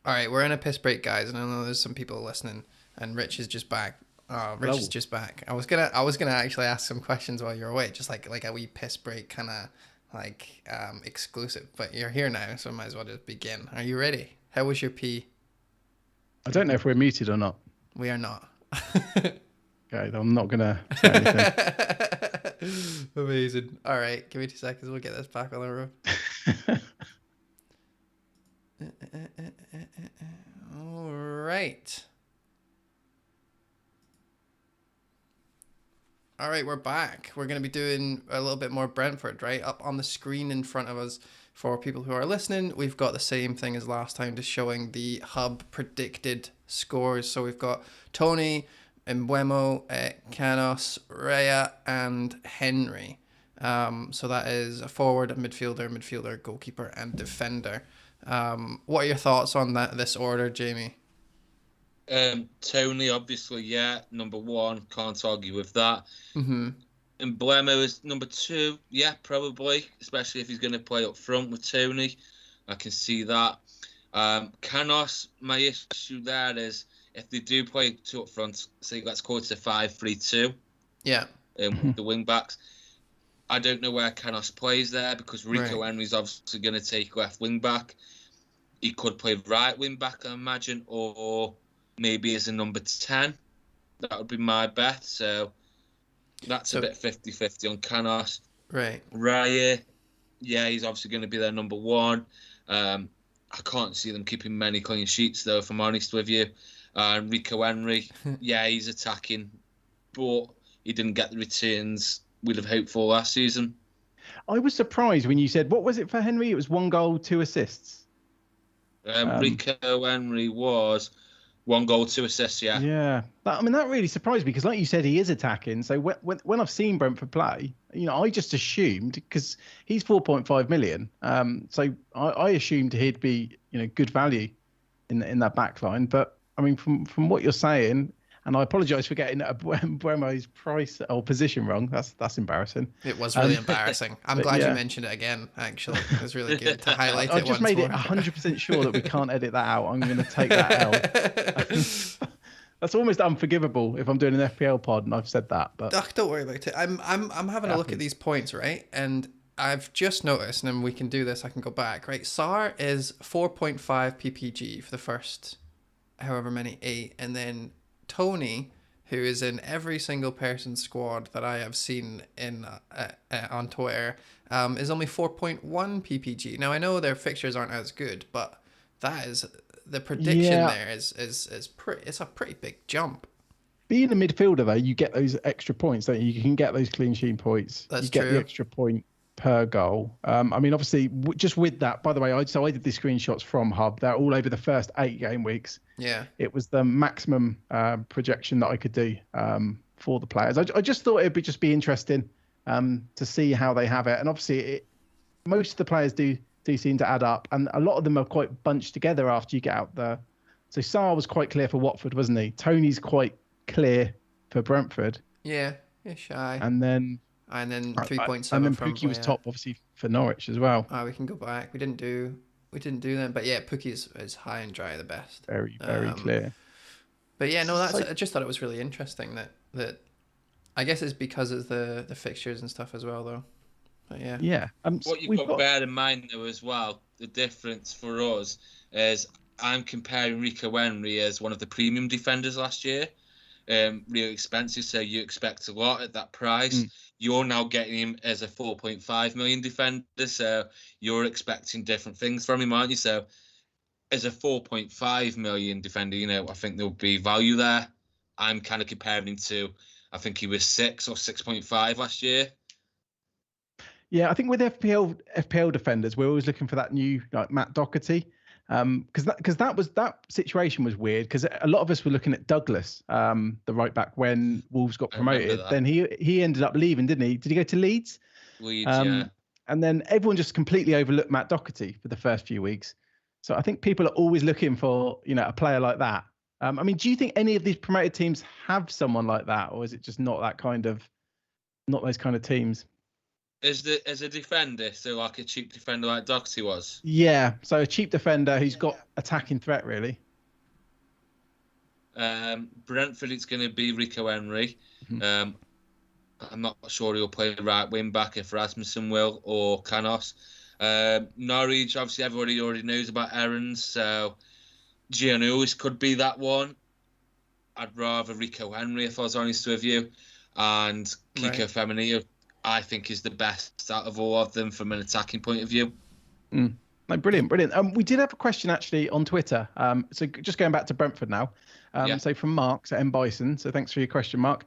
All right, we're in a piss break, guys, and I know there's some people listening. And Rich is just back. Rich is just back. I was gonna actually ask some questions while you're away, just like a wee piss break kind of exclusive. But you're here now, so I might as well just begin. Are you ready? How was your pee? I don't know if we're muted or not. We are not. Okay, I'm not gonna say anything. Amazing. All right, give me 2 seconds. We'll get this back on the road. All right. All right, we're back. We're going to be doing a little bit more Brentford, right? Up on the screen in front of us for people who are listening, we've got the same thing as last time, just showing the hub predicted scores. So we've got Tony, Mbeumo, Canos, Raya, and Henry. So that is a forward, a midfielder, goalkeeper, and defender. What are your thoughts on this order, Jamie? Tony, obviously, yeah, number one. Can't argue with that. Mm-hmm. And Mbeumo is number two. Yeah, probably, especially if he's going to play up front with Tony. I can see that. Canos, my issue there is if they do play two up front, say let's call it a 5-3-2. Yeah. The wing backs. I don't know where Canos plays there because Rico Henry's obviously going to take left wing back. He could play right wing back, I imagine, or maybe as a number 10. That would be my bet. So that's a bit 50-50 on Canos. Right. Raya, yeah, he's obviously going to be their number one. I can't see them keeping many clean sheets, though, if I'm honest with you. Rico Henry, yeah, he's attacking, but he didn't get the returns we'd have hoped for last season. I was surprised when you said, what was it for Henry? It was 1 goal, 2 assists. Rico Henry was 1 goal, 2 assists, yeah. Yeah. That really surprised me because, like you said, he is attacking. So when I've seen Brentford play, I just assumed, because he's 4.5 million. So I assumed he'd be, good value in that back line. But, from what you're saying, And I apologise for getting Buemo's price or position wrong. That's embarrassing. It was really embarrassing. I'm glad you mentioned it again, actually. It was really good to highlight I it just once made more. it 100% sure that we can't edit that out. I'm going to take that L. That's almost unforgivable if I'm doing an FPL pod and I've said that. But don't worry about it. I'm having a look at these points, right? And I've just noticed, and then we can do this. I can go back, right? Sar is 4.5 ppg for the first however many 8, and then Tony, who is in every single person's squad that I have seen in on Twitter, is only 4.1 ppg. Now I know their fixtures aren't as good, but that is the prediction there is pretty. It's a pretty big jump. Being a midfielder, though, you get those extra points, don't you? You can get those clean sheet points. That's you get true. the extra point per goal. I mean, obviously, just with that, by the way, I did the screenshots from Hub. They're all over the first 8 game weeks. Yeah. It was the maximum projection that I could do for the players. I just thought it'd just be interesting to see how they have it. And obviously, most of the players do seem to add up, and a lot of them are quite bunched together after you get out there. So Sarr was quite clear for Watford, wasn't he? Tony's quite clear for Brentford. Yeah, shy. And then 3.7. And then from Pookie was top, obviously, for Norwich as well. We can go back. We didn't do them, but yeah, Pookie is high and dry the best. Very clear. But yeah, no, I just thought it was really interesting that I guess it's because of the fixtures and stuff as well, though. But yeah. Yeah. What you've got to bear in mind, though, as well, the difference for us is I'm comparing Rico Henry as one of the premium defenders last year. Really expensive, so you expect a lot at that price. You're now getting him as a 4.5 million defender, so you're expecting different things from him, aren't you? So as a 4.5 million defender, I think there'll be value there. I'm kind of comparing him to, I think he was 6 or 6.5 last year. Yeah, I think with FPL defenders, we're always looking for that new, like, Matt Doherty. Because that situation was weird, because a lot of us were looking at Douglas, the right back, when Wolves got promoted. Then he ended up leaving, didn't he? Did he go to Leeds? Leeds, yeah. And then everyone just completely overlooked Matt Doherty for the first few weeks. So I think people are always looking for, a player like that. I mean, do you think any of these promoted teams have someone like that, or is it just not those kind of teams? As a defender, so like a cheap defender like Doxy was? Yeah, so a cheap defender who's got attacking threat, really. Brentford, it's going to be Rico Henry. I'm not sure he'll play right wing back, if Rasmussen will or Canos. Norwich, obviously everybody already knows about Aarons, so Giannulis could be that one. I'd rather Rico Henry, if I was honest with you. And Kiko Femenino, I think, is the best out of all of them from an attacking point of view. No, brilliant. We did have a question actually on Twitter. So just going back to Brentford now. So from Mark, so M Bison. So thanks for your question, Mark.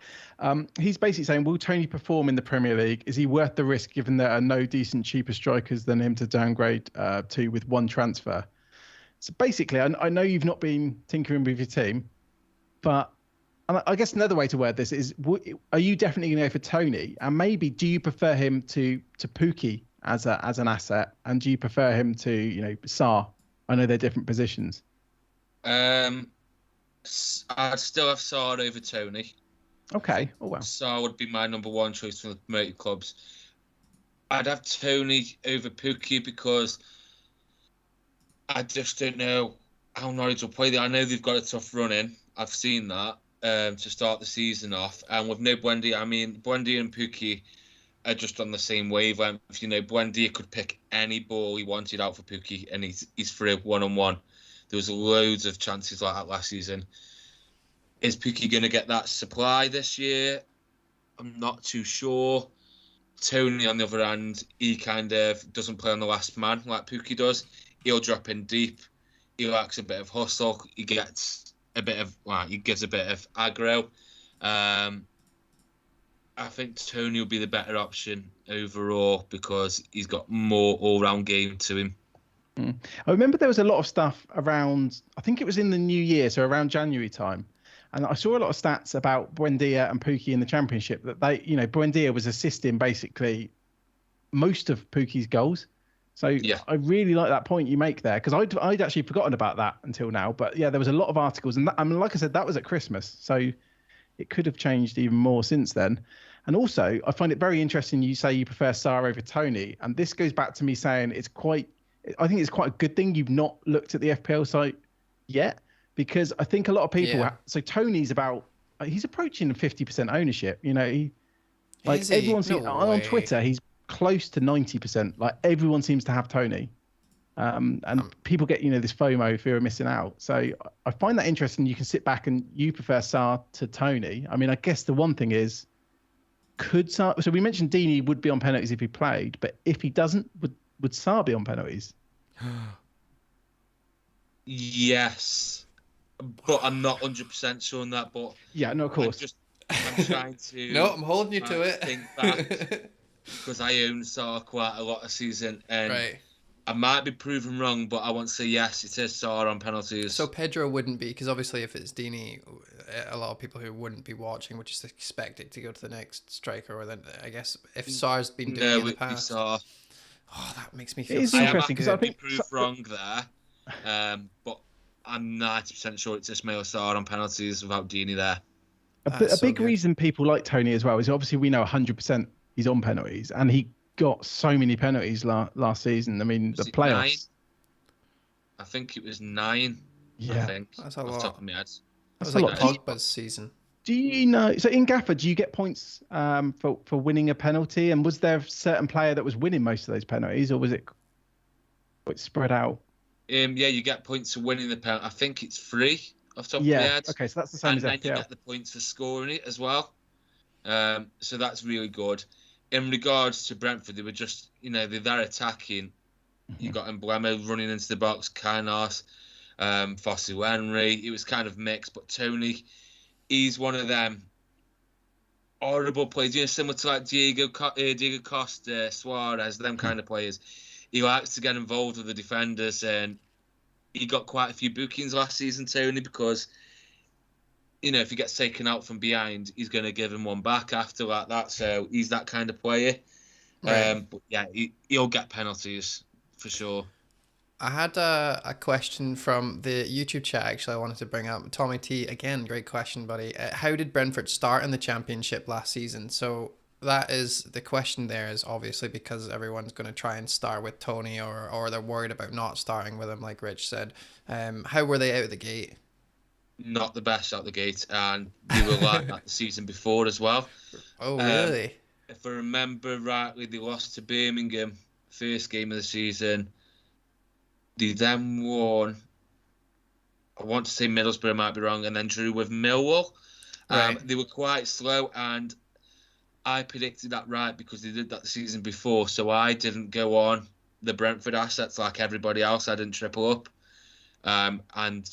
He's basically saying, will Tony perform in the Premier League? Is he worth the risk, given there are no decent, cheaper strikers than him to downgrade to with one transfer? So basically, I know you've not been tinkering with your team, but I guess another way to word this is, are you definitely going to go for Tony? And maybe, do you prefer him to Pookie as an asset? And do you prefer him to, Sarr? I know they're different positions. I'd still have Sarr over Tony. Okay. Oh, wow. Sarr would be my number one choice from the promoted clubs. I'd have Tony over Pookie because I just don't know how Norwich will play. I know they've got a tough run in. I've seen that. To start the season off, and with no Buendia, I mean, Buendia and Pookie are just on the same wavelength. Buendia could pick any ball he wanted out for Pookie, and he's free one-on-one. There was loads of chances like that last season. Is Pookie going to get that supply this year? I'm not too sure. Tony, on the other hand, he kind of doesn't play on the last man like Pookie does. He'll drop in deep. He likes a bit of hustle. He gives a bit of aggro. I think Tony will be the better option overall because he's got more all-round game to him. I remember there was a lot of stuff around, I think it was in the new year, so around January time. And I saw a lot of stats about Buendia and Pookie in the Championship, that Buendia was assisting basically most of Pookie's goals. So yeah. I really like that point you make there, because I'd actually forgotten about that until now. But yeah, there was a lot of articles, and like I said, that was at Christmas. So it could have changed even more since then. And also, I find it very interesting you say you prefer Sarr over Tony. And this goes back to me saying I think it's quite a good thing you've not looked at the FPL site yet, because I think a lot of people, so Tony's he's approaching 50% ownership. Everyone seems on Twitter, he's close to 90%. Like everyone seems to have Tony. And people get, this FOMO, fear of missing out. So I find that interesting. You can sit back and you prefer Sarr to Tony. I mean, I guess the one thing is, so we mentioned Deeney would be on penalties if he played, but if he doesn't, would Sarr be on penalties? Yes, but I'm not 100% sure on that. But yeah, no, of course. I'm trying to. No, I'm holding you to it. Think back, because I own Sarr quite a lot of season, and I might be proven wrong, but I want to say yes, it is Sarr on penalties. So Pedro wouldn't be, because obviously if it's Deeney, a lot of people who wouldn't be watching would just expect it to go to the next striker, or then I guess if Sarr's been doing it in the past. Sarr. Oh, that makes me feel it's interesting because I think proved wrong there, but I'm 90% sure it's Ismail Sarr on penalties without Deeney there. A big reason people like Tony as well is obviously we know 100% he's on penalties, and he got so many penalties last season. I mean, the playoffs. 9? I think it was 9. Yeah, I think. That's a lot. Off the top of my head. That was like Pogba's season. Do you know? So in GAFFR, do you get points for winning a penalty? And was there a certain player that was winning most of those penalties, or was it quite spread out? Yeah, you get points for winning the penalty. I think it's 3 off the top of my head. Okay, so that's the same as FPL. And then you get the points for scoring it as well. So that's really good. In regards to Brentford, they were just, they're there attacking. Mm-hmm. You got Emblemo running into the box, Kainos, Fosu Henry. It was kind of mixed, but Tony, he's one of them horrible players, similar to like Diego Costa, Suarez, them kind of players. He likes to get involved with the defenders, and he got quite a few bookings last season, Tony, because if he gets taken out from behind, he's going to give him one back after like that. So he's that kind of player. Right. But yeah, he'll get penalties for sure. I had a question from the YouTube chat, actually, I wanted to bring up. Tommy T, again, great question, buddy. How did Brentford start in the Championship last season? So that is, the question there is obviously because everyone's going to try and start with Tony, or they're worried about not starting with him, like Rich said. How were they out of the gate? Not the best out the gate, and they were like that the season before as well. Oh, really? If I remember rightly, they lost to Birmingham, first game of the season. They then won, I want to say Middlesbrough, might be wrong, and then drew with Millwall. Right. They were quite slow, and I predicted that right because they did that the season before, so I didn't go on the Brentford assets like everybody else. I didn't triple up, and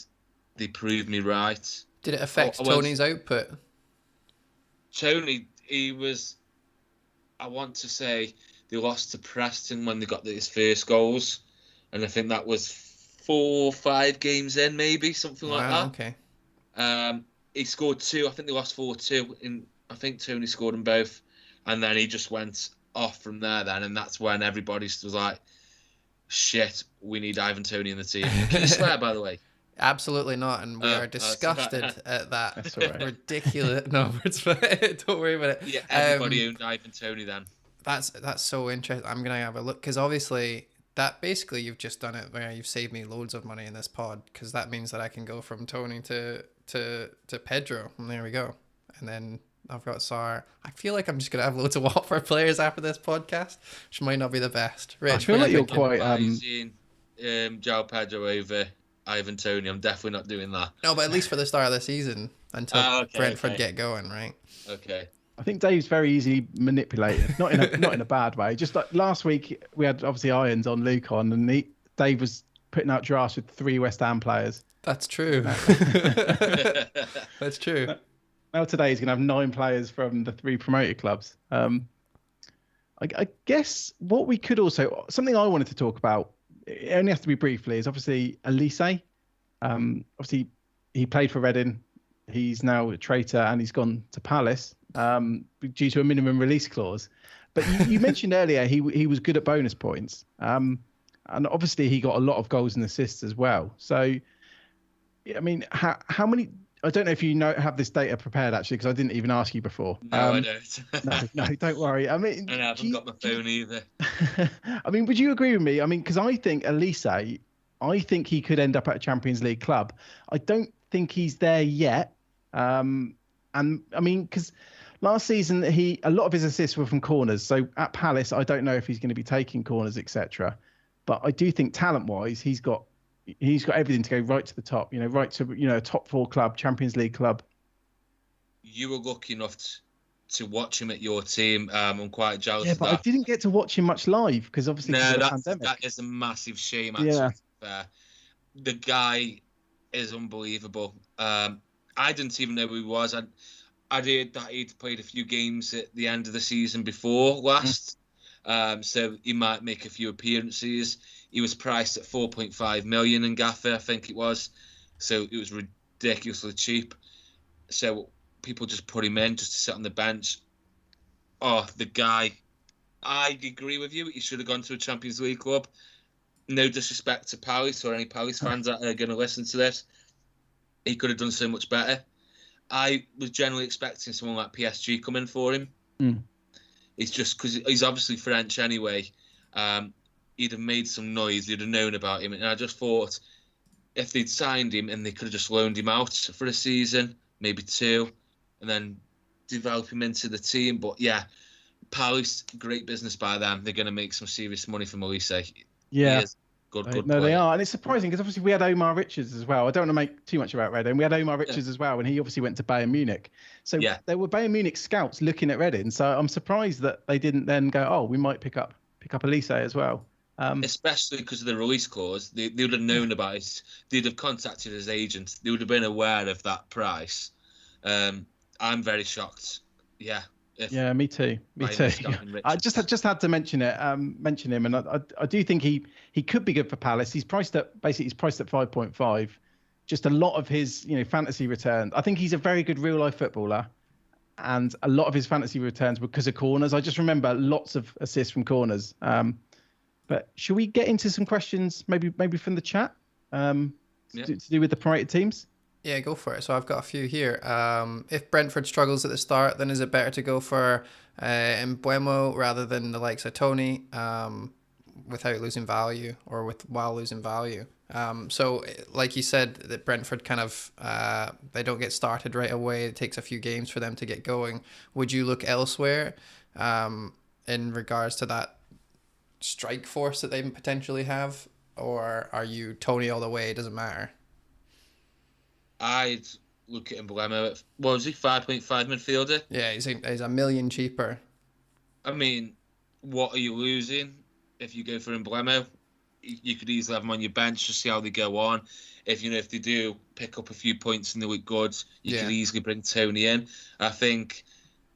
they proved me right. Did it affect Tony's output? Tony, he was, I want to say, they lost to Preston when they got his first goals. And I think that was 4 or 5 games in, maybe, something like that. Okay. He scored 2. I think they lost 4-2. I think Tony scored them both. And then he just went off from there then. And that's when everybody was like, shit, we need Ivan Toney in the team. Can you swear, by the way? Absolutely not. And we are disgusted at that. That's all right. Ridiculous. No, don't worry about it. Yeah, everybody owned Ivan Toney then. That's so interesting. I'm going to have a look. Because obviously, that basically you've just done it where you've saved me loads of money in this pod, because that means that I can go from Tony to Pedro, and there we go. And then I've got Sarr. I feel like I'm just gonna have loads of Watford players after this podcast, which might not be the best. Rich, I feel like you're quite João Pedro over Ivan Toney. I'm definitely not doing that. No, but at least for the start of the season until Brentford get going, right? Okay. I think Dave's very easily manipulated, not in a bad way. Just like last week, we had obviously Irons on, Luke on, and Dave was putting out drafts with 3 West Ham players. That's true. That's true. Now today he's going to have 9 players from the 3 promoted clubs. I guess what we could also, something I wanted to talk about, it only has to be briefly, is obviously Olise. Obviously, he played for Reading. He's now a traitor and he's gone to Palace due to a minimum release clause. But you mentioned earlier he was good at bonus points. And obviously he got a lot of goals and assists as well. So, I mean, how many... I don't know if you have this data prepared actually, because I didn't even ask you before. No, I don't. No, don't worry. I mean, I haven't got my phone either. I mean, would you agree with me? I mean, because I think Olise, I think he could end up at a Champions League club. I don't think he's there yet. And I mean, because last season a lot of his assists were from corners. So at Palace, I don't know if he's going to be taking corners, etc. But I do think talent-wise, he's got everything to go right to the top. Right to a top 4 club, Champions League club. You were lucky enough to watch him at your team. I'm quite jealous. Yeah, but I didn't get to watch him much live because obviously that is a massive shame. Actually, yeah. The guy is unbelievable. I didn't even know who he was. I heard that he'd played a few games at the end of the season before last, so he might make a few appearances. He was priced at 4.5 million in GAFFR, I think it was, so it was ridiculously cheap. So people just put him in just to sit on the bench. Oh, the guy! I agree with you. He should have gone to a Champions League club. No disrespect to Palace or any Palace fans that are going to listen to this. He could have done so much better. I was generally expecting someone like PSG coming for him. It's just because he's obviously French anyway. He'd have made some noise. You'd have known about him. And I just thought if they'd signed him and they could have just loaned him out for a season, maybe 2, and then develop him into the team. But yeah, Palace, great business by them. They're going to make some serious money from Olise. Yeah. Good no, player. they are. And it's surprising because obviously we had Omar Richards as well. I don't want to make too much about Reading. We had Omar Richards as well, and he obviously went to Bayern Munich. So there were Bayern Munich scouts looking at Reading. So I'm surprised that they didn't then go, oh, we might pick up Olise as well. Especially because of the release clause. They would have known about it. They'd have contacted his agent. They would have been aware of that price. I'm very shocked. Yeah. Yeah, me too. I just had to mention him, and I do think he could be good for Palace. He's priced at 5.5. Just a lot of his fantasy returns. I think he's a very good real life footballer, and a lot of his fantasy returns were because of corners. I just remember lots of assists from corners. But should we get into some questions, maybe from the chat, to do with the promoted teams? Yeah, go for it. So I've got a few here. If Brentford struggles at the start, then is it better to go for Mbeumo rather than the likes of Tony without losing value or while losing value? So like you said, that Brentford kind of, they don't get started right away. It takes a few games for them to get going. Would you look elsewhere in regards to that strike force that they potentially have? Or are you Tony all the way? It doesn't matter. I'd look at Mbeumo. What was he? 5.5 midfielder. Yeah, he's a million cheaper. I mean, what are you losing if you go for Mbeumo? You could easily have him on your bench to see how they go on. If they do pick up a few points and they look good, you could easily bring Tony in. I think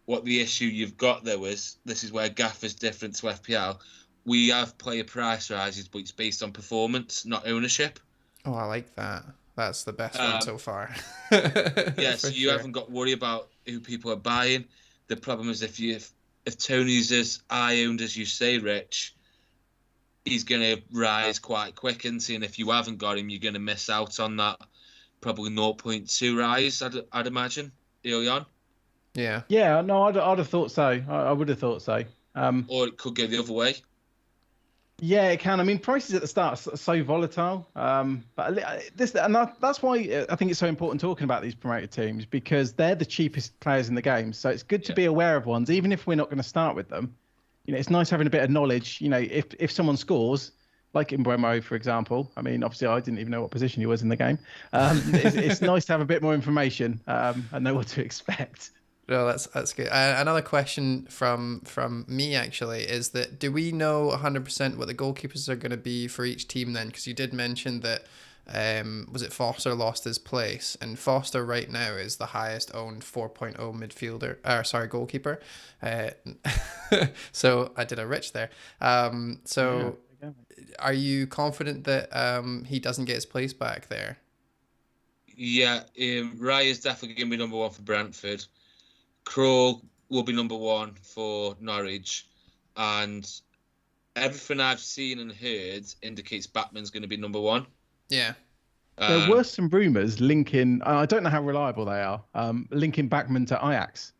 what the issue you've got though is this is where GAFFR's different to FPL. We have player price rises, but it's based on performance, not ownership. Oh, I like that. That's the best one so far. So you haven't got to worry about who people are buying. The problem is if Tony's as high-owned as you say, Rich, he's going to rise quite quick, and if you haven't got him, you're going to miss out on that probably 0.2 rise, I'd imagine, early on. Yeah. Yeah, no, I'd have thought so. I would have thought so. Or it could go the other way. Yeah, it can. I mean, prices at the start are so volatile. That's why I think it's so important talking about these promoted teams, because they're the cheapest players in the game. So it's good to be aware of ones, even if we're not going to start with them. It's nice having a bit of knowledge. If someone scores, like Mbeumo, for example. I mean, obviously, I didn't even know what position he was in the game. It's nice to have a bit more information and know what to expect. No, that's good. Another question from me actually is that do we know 100% what the goalkeepers are going to be for each team then? Because you did mention that was it Foster lost his place, and Foster right now is the highest owned 4.0 goalkeeper. So I did a Rich there. Are you confident that he doesn't get his place back there? Yeah, Rye is definitely going to be number 1 for Brentford. Kroll will be number 1 for Norwich, and everything I've seen and heard indicates Batman's going to be number 1. Yeah. There were some rumours linking. I don't know how reliable they are. Linking Backman to Ajax.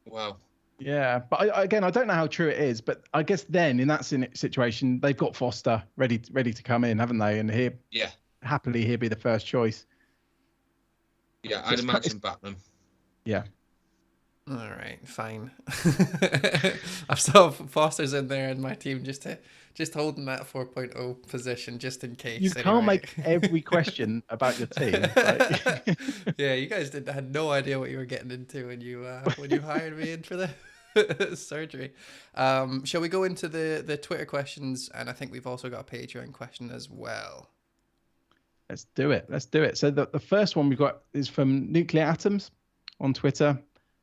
Wow. Yeah, but I don't know how true it is. But I guess then in that situation, they've got Foster ready to come in, haven't they? And happily he'll be the first choice. Yeah, I'd imagine Backman. Yeah. All right, fine. I've still Foster's in there in my team just holding that 4.0 position just in case. You can't make every question about your team. Like... Yeah, you guys had no idea what you were getting into when you hired me in for the surgery. Shall we go into the Twitter questions? And I think we've also got a Patreon question as well. Let's do it. So the first one we've got is from Nuclear Atoms on Twitter.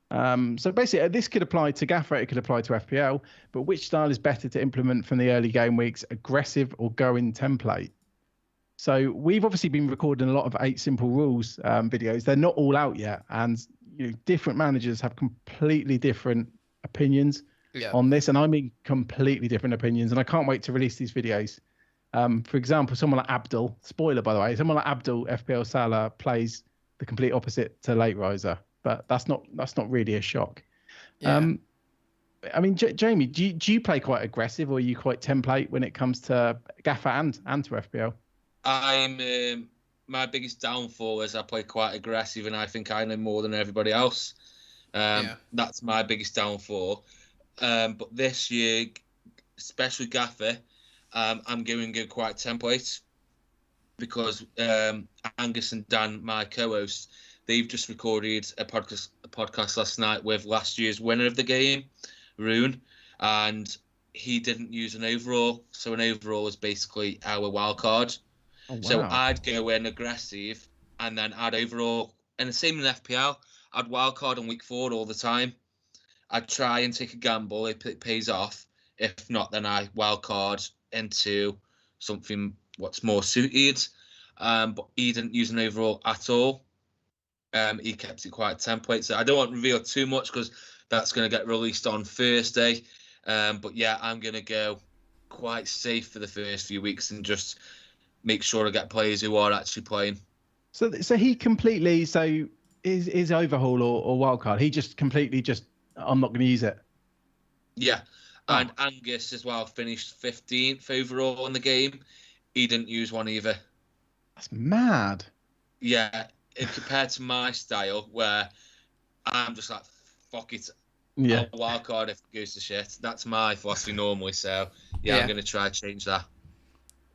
So basically, this could apply to GAFFR, it could apply to FPL, but which style is better to implement from the early game weeks, aggressive or go-in template? So we've obviously been recording a lot of 8 Simple Rules videos. They're not all out yet, and different managers have completely different opinions on this, and I mean completely different opinions, and I can't wait to release these videos. For example, someone like Abdul, spoiler by the way, someone like Abdul, FPL Salah, plays the complete opposite to late riser. But that's not really a shock. Yeah. I mean, Jamie, do you play quite aggressive, or are you quite template when it comes to GAFFR and to FPL? I'm my biggest downfall is I play quite aggressive, and I think I know more than everybody else. That's my biggest downfall. But this year, especially GAFFR, I'm going to go quite template because Angus and Dan, my co-hosts, they've just recorded a podcast last night with last year's winner of the game, Rune, and he didn't use an overall. So an overall is basically our wild card. Oh, wow. So I'd go in aggressive and then add overall. And the same in FPL. I'd wild card on week 4 all the time. I'd try and take a gamble if it pays off. If not, then I wild card into something what's more suited. But he didn't use an overall at all. He kept it quite template, so I don't want to reveal too much because that's going to get released on Thursday. But yeah, I'm going to go quite safe for the first few weeks and just make sure I get players who are actually playing. So he completely is overhaul or wildcard. He just completely I'm not going to use it. Yeah, and Angus as well finished 15th overall in the game. He didn't use one either. That's mad. Yeah. Compared to my style, where I'm just like, fuck it, I'll wild card if it goes to shit. That's my philosophy normally. So I'm going to try to change that.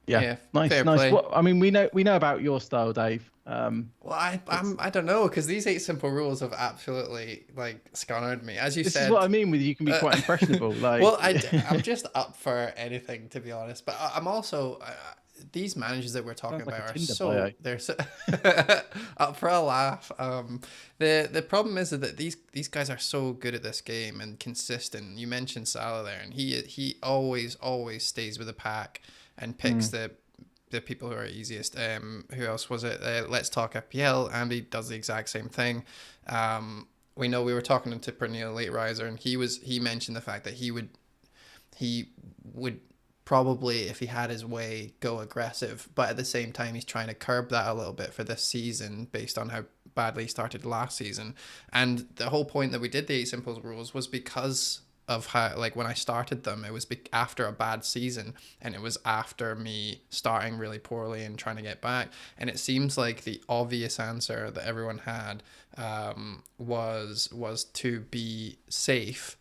Yeah. Nice. Well, I mean, we know about your style, Dave. Well, I don't know, because these 8 Simple Rules have absolutely scarred me. As you said, this is what I mean with you can be quite impressionable. Well, I'm just up for anything, to be honest. But I'm also. These managers that we're talking about are they're so up for a laugh. The problem is that these guys are so good at this game and consistent. You mentioned Salah there, and he always stays with the pack and picks the people who are easiest. Who else was it? Let's Talk FPL. Andy does the exact same thing. We know we were talking to Pernille Late Riser, and he mentioned the fact that he would probably, if he had his way, go aggressive, but at the same time he's trying to curb that a little bit for this season based on how badly he started last season. And the whole point that we did the 8 Simple Rules was because of how, when I started them, it was after a bad season, and it was after me starting really poorly and trying to get back. And it seems like the obvious answer that everyone had was to be safe.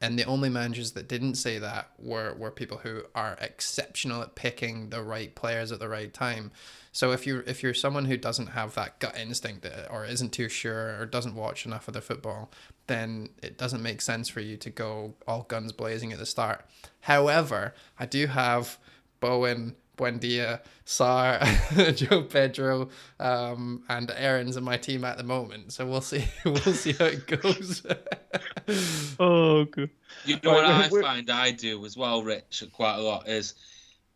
And the only managers that didn't say that were people who are exceptional at picking the right players at the right time. So if you're someone who doesn't have that gut instinct or isn't too sure or doesn't watch enough of the football, then it doesn't make sense for you to go all guns blazing at the start. However, I do have Bowen, Buendia, Sar, Joe Pedro, and Aaron's in my team at the moment. So we'll see how it goes. Oh, good. You know what I find I do as well, Rich, quite a lot is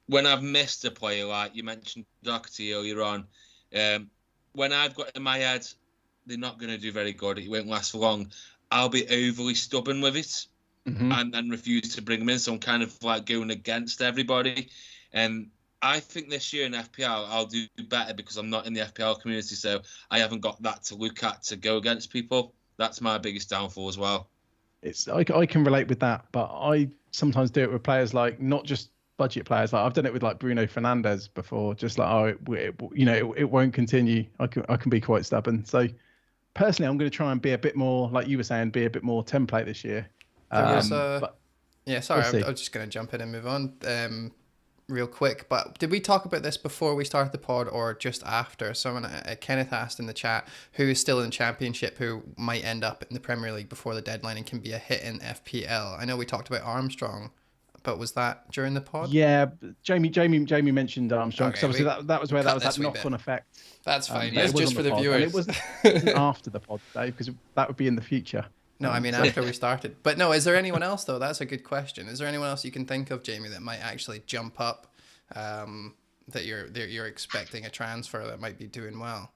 when I've missed a player, like you mentioned Doherty earlier on, when I've got in my head they're not going to do very good, it won't last for long, I'll be overly stubborn with it and then refuse to bring them in. So I'm kind of going against everybody. And I think this year in FPL I'll do better because I'm not in the FPL community, so I haven't got that to look at to go against people. That's my biggest downfall as well. I can relate with that, but I sometimes do it with players like not just budget players. Like I've done it with like Bruno Fernandes before, just like it won't continue. I can be quite stubborn. So personally, I'm going to try and be a bit more, like you were saying, be a bit more template this year. Yeah, sorry, we'll I was just going to jump in and move on real quick. But did we talk about this before we started the pod or just after? Someone, Kenneth asked in the chat, who is still in Championship, who might end up in the Premier League before the deadline and can be a hit in FPL. I know we talked about Armstrong, but was that during the pod? Yeah, Jamie mentioned Armstrong because obviously that was where that was that knock-on effect. That's fine. It's just for the viewers. And it wasn't after the pod, Dave, because that would be in the future. No, I mean after we started. But no, is there anyone else though? That's a good question. Is there anyone else you can think of, Jamie, that might actually jump up, that you're expecting a transfer that might be doing well?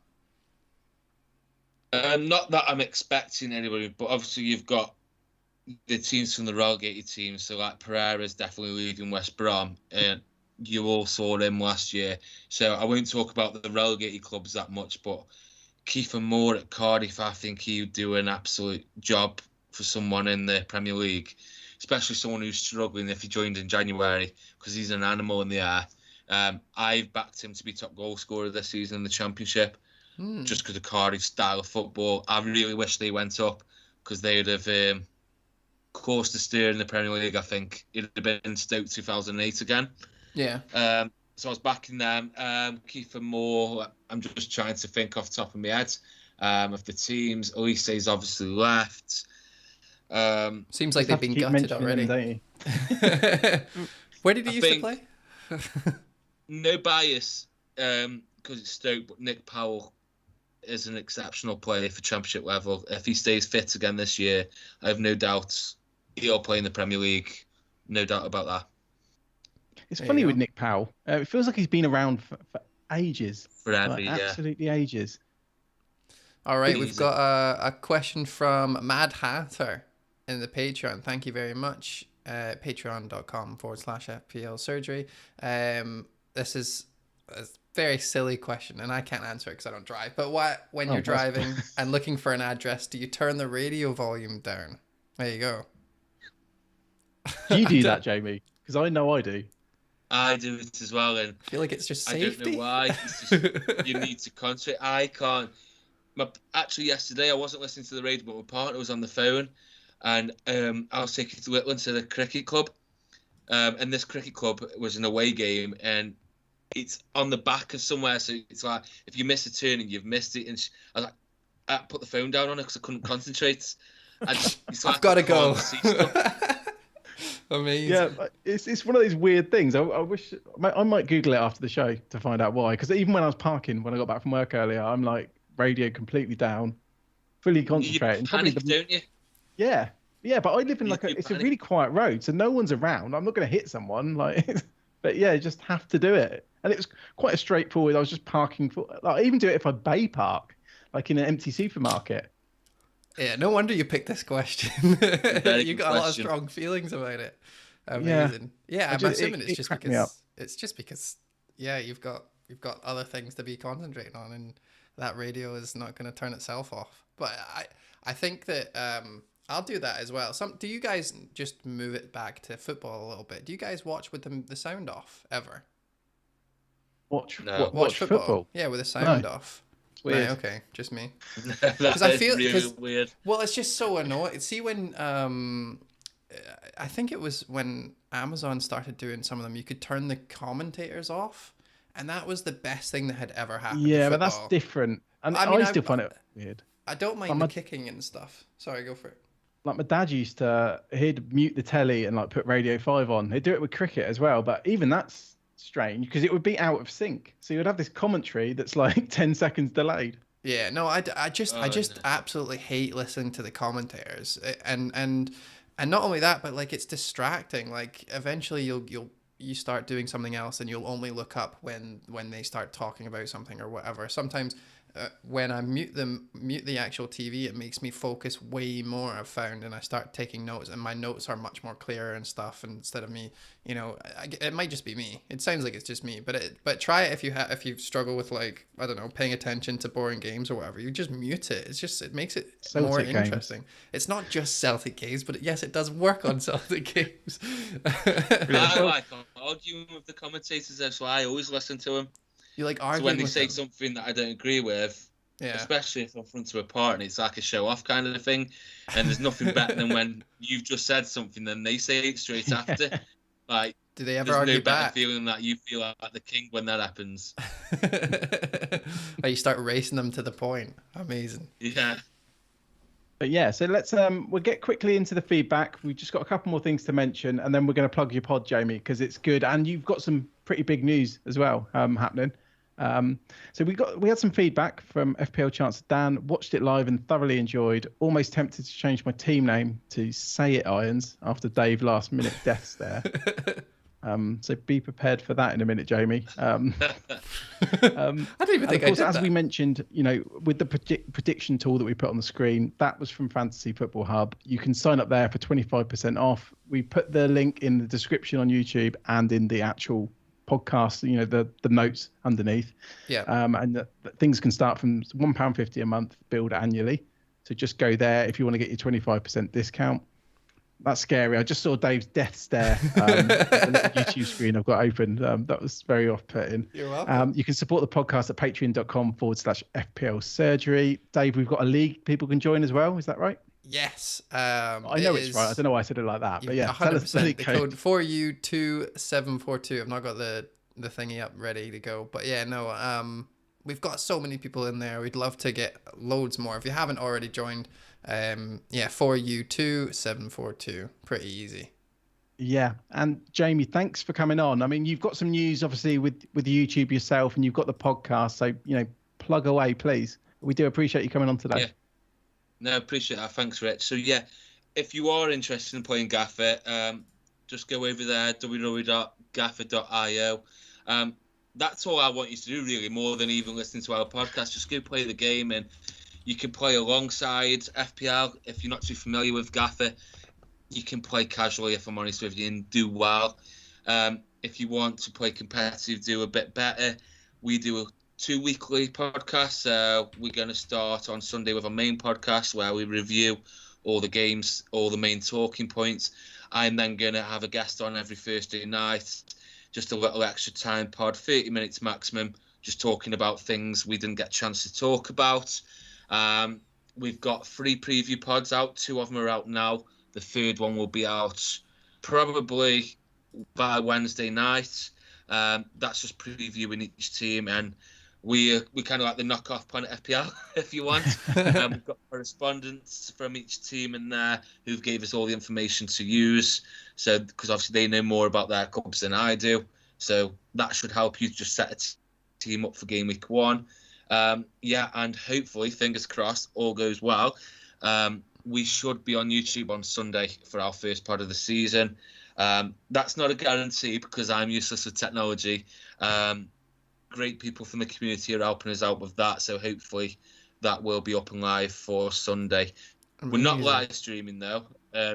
Not that I'm expecting anybody, but obviously you've got the teams from the relegated teams. So like Pereira's definitely leading West Brom, and you all saw him last year. So I won't talk about the relegated clubs that much, but Kiefer Moore at Cardiff, I think he would do an absolute job for someone in the Premier League, especially someone who's struggling if he joined in January because he's an animal in the air. I've backed him to be top goal scorer this season in the Championship just because of Cardiff's style of football. I really wish they went up because they would have caused the stir in the Premier League. I think it would have been Stoke 2008 again. Yeah. So I was backing them. Kiefer Moore, I'm just trying to think off the top of my head of the teams. Olise's obviously left. Seems like they've been gutted already. Where did he used to play? No bias, because it's Stoke, but Nick Powell is an exceptional player for Championship level. If he stays fit again this year, I have no doubts he'll play in the Premier League. No doubt about that. It's funny with Nick Powell. It feels like he's been around for ages. Forever, like, absolutely ages. All right, we've got a question from Mad Hatter in the Patreon. Thank you very much. Patreon.com/FPL surgery. This is a very silly question, and I can't answer it because I don't drive. But when you're driving and looking for an address, do you turn the radio volume down? There you go. Do you do that, Jamie? Because I know I do. I do it as well, and I feel like it's just safety. I don't know why. It's just, you need to concentrate. I can't. Actually, yesterday I wasn't listening to the radio, but my partner was on the phone, and I was taking to Whitland to the cricket club, and this cricket club was an away game, and it's on the back of somewhere, so it's like if you miss a turn and you've missed it, and I was like, I put the phone down on it because I couldn't concentrate. I've got to go. Amazing. Yeah, it's one of these weird things. I wish I might Google it after the show to find out why. Because even when I was parking, when I got back from work earlier, I'm like radio completely down, fully concentrating. You panic, don't you? Yeah, but I live in it's a really quiet road, so no one's around. I'm not going to hit someone, but yeah, just have to do it. And it was quite a straightforward. I was just parking I even do it if I bay park, like in an empty supermarket. Yeah, no wonder you picked this question. You got a lot of strong feelings about it. Amazing. Yeah, I'm assuming it's just because you've got other things to be concentrating on, and that radio is not going to turn itself off. But I think that I'll do that as well. Do you guys just move it back to football a little bit? Do you guys watch with the sound off ever? Watch football? Yeah, with the sound off. Weird. Right, okay, just me. Because I feel really weird. Well, it's just so annoying. See, when I think it was when Amazon started doing some of them, you could turn the commentators off, and that was the best thing that had ever happened. Yeah, to but that's different. And I still find it weird. I don't mind the kicking and stuff. Sorry, go for it. Like my dad he'd mute the telly and put Radio 5 on. He'd do it with cricket as well, but even that's strange because it would be out of sync, so you would have this commentary that's 10 seconds delayed. Yeah, no, I just absolutely hate listening to the commentators, and not only that, but it's distracting. Eventually you start doing something else and you'll only look up when they start talking about something or whatever. Sometimes when I mute the actual TV, it makes me focus way more, I've found, and I start taking notes, and my notes are much more clearer and stuff. And instead of me, it might just be me. It sounds like it's just me, but try it if you struggle with, like, I don't know, paying attention to boring games or whatever. You just mute it. It makes it Celtic more games. Interesting. It's not just Celtic games, but yes, it does work on Celtic games. I like arguing with the commentators, that's why I always listen to them. You like So arguing when they with say them? something that I don't agree with, especially if I'm in front of a partner, it's like a show-off kind of thing. And there's nothing better than when you've just said something, then they say it straight after. Like, do they ever there's argue no better back? feeling that you feel like the king when that happens. Like, you start racing them to the point. Amazing. Yeah. But yeah, so let's we'll get quickly into the feedback. We've just got a couple more things to mention, and then we're going to plug your pod, Jamie, because it's good, and you've got some pretty big news as well happening. So we had some feedback from FPL Chancellor Dan. Watched it live and thoroughly enjoyed. Almost tempted to change my team name to Say It Irons after Dave last minute deaths there. So be prepared for that in a minute, Jamie. I don't even think of course, I did as that. we mentioned, with the prediction tool that we put on the screen, that was from Fantasy Football Hub. You can sign up there for 25% off. We put the link in the description on YouTube and in the actual podcast, the notes underneath. Yeah. And things can start from £1.50 a month, billed annually. So just go there if you want to get your 25% discount. That's scary. I just saw Dave's death stare on the YouTube screen I've got open. That was very off-putting. You're welcome. You can support the podcast at patreon.com/FPL surgery. Dave, we've got a league people can join as well. Is that right? Yes. I know it's right. I don't know why I said it like that. But yeah, 100%. The code 4U2742. I've not got the thingy up ready to go. But yeah, no. We've got so many people in there. We'd love to get loads more. If you haven't already joined, 4U2742. Pretty easy. Yeah, and Jamie, thanks for coming on. I mean, you've got some news, obviously, with YouTube yourself, and you've got the podcast. So plug away, please. We do appreciate you coming on today. Yeah. No, appreciate that. Thanks, Rich. So yeah, if you are interested in playing GAFFR, just go over there, www.gaffr.io. That's all I want you to do, really, more than even listening to our podcast. Just go play the game, and you can play alongside FPL. If you're not too familiar with GAFFR, you can play casually, if I'm honest with you, and do well. If you want to play competitive, do a bit better. We do 2 weekly podcasts. We're going to start on Sunday with our main podcast where we review all the games, all the main talking points. I'm then going to have a guest on every Thursday night. Just a little extra time pod, 30 minutes maximum, just talking about things we didn't get a chance to talk about. We've got 3 preview pods out. 2 of them are out now. The 3rd one will be out probably by Wednesday night. That's just previewing each team, and we kind of like the knockoff Planet FPL, if you want. We've got correspondents from each team in there who gave us all the information to use. So, because obviously they know more about their clubs than I do. So that should help you just set a team up for game week 1. And hopefully, fingers crossed, all goes well. We should be on YouTube on Sunday for our first pod of the season. That's not a guarantee because I'm useless with technology. Great people from the community are helping us out with that, so hopefully that will be up and live for Sunday. Amazing. We're not live streaming though,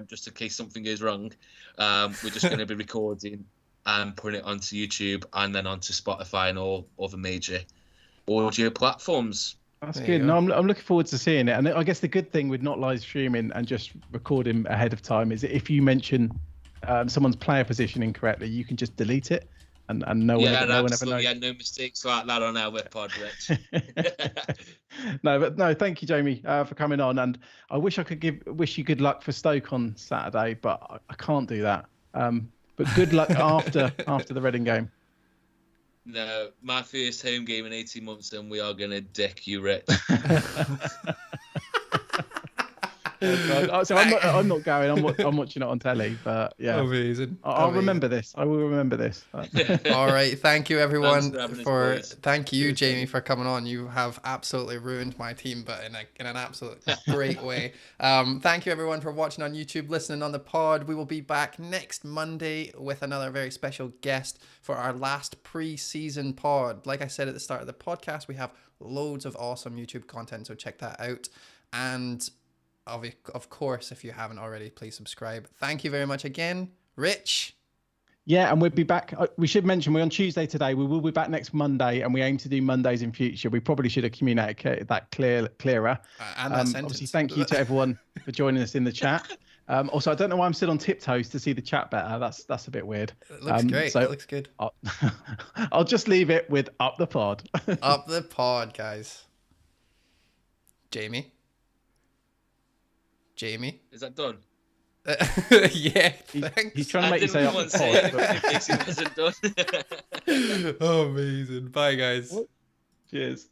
just in case something goes wrong. We're just going to be recording and putting it onto YouTube and then onto Spotify and all other major audio platforms. That's good. No, I'm looking forward to seeing it. And I guess the good thing with not live streaming and just recording ahead of time is if you mention someone's player position incorrectly, you can just delete it. And no one ever knows. Yeah, no mistakes like that on our pod, Rich. No, thank you, Jamie, for coming on. And I wish I could wish you good luck for Stoke on Saturday, but I can't do that. But good luck after the Reading game. No, my first home game in 18 months, and we are gonna dick you, Rich. So I'm not going. I'm watching it on telly. But yeah, amazing. I'll remember this. I will remember this. All right, thank you everyone for thank you Jamie for coming on. You have absolutely ruined my team, but in an absolute great way. Thank you everyone for watching on YouTube, listening on the pod. We will be back next Monday with another very special guest for our last pre-season pod. Like I said at the start of the podcast, we have loads of awesome YouTube content, so check that out. And of course, if you haven't already, please subscribe. Thank you very much again, Rich. Yeah, and we'll be back. We should mention we're on Tuesday today. We will be back next Monday, and we aim to do Mondays in future. We probably should have communicated that clearer. And that sentence. Obviously, thank you to everyone for joining us in the chat. Also, I don't know why I'm still on tiptoes to see the chat better. That's a bit weird. It looks great. So it looks good. I'll just leave it with up the pod. Up the pod, guys. Jamie. Is that done? Yeah, thanks. He's trying to make you say up the pod. Oh, amazing. Bye, guys. Cheers.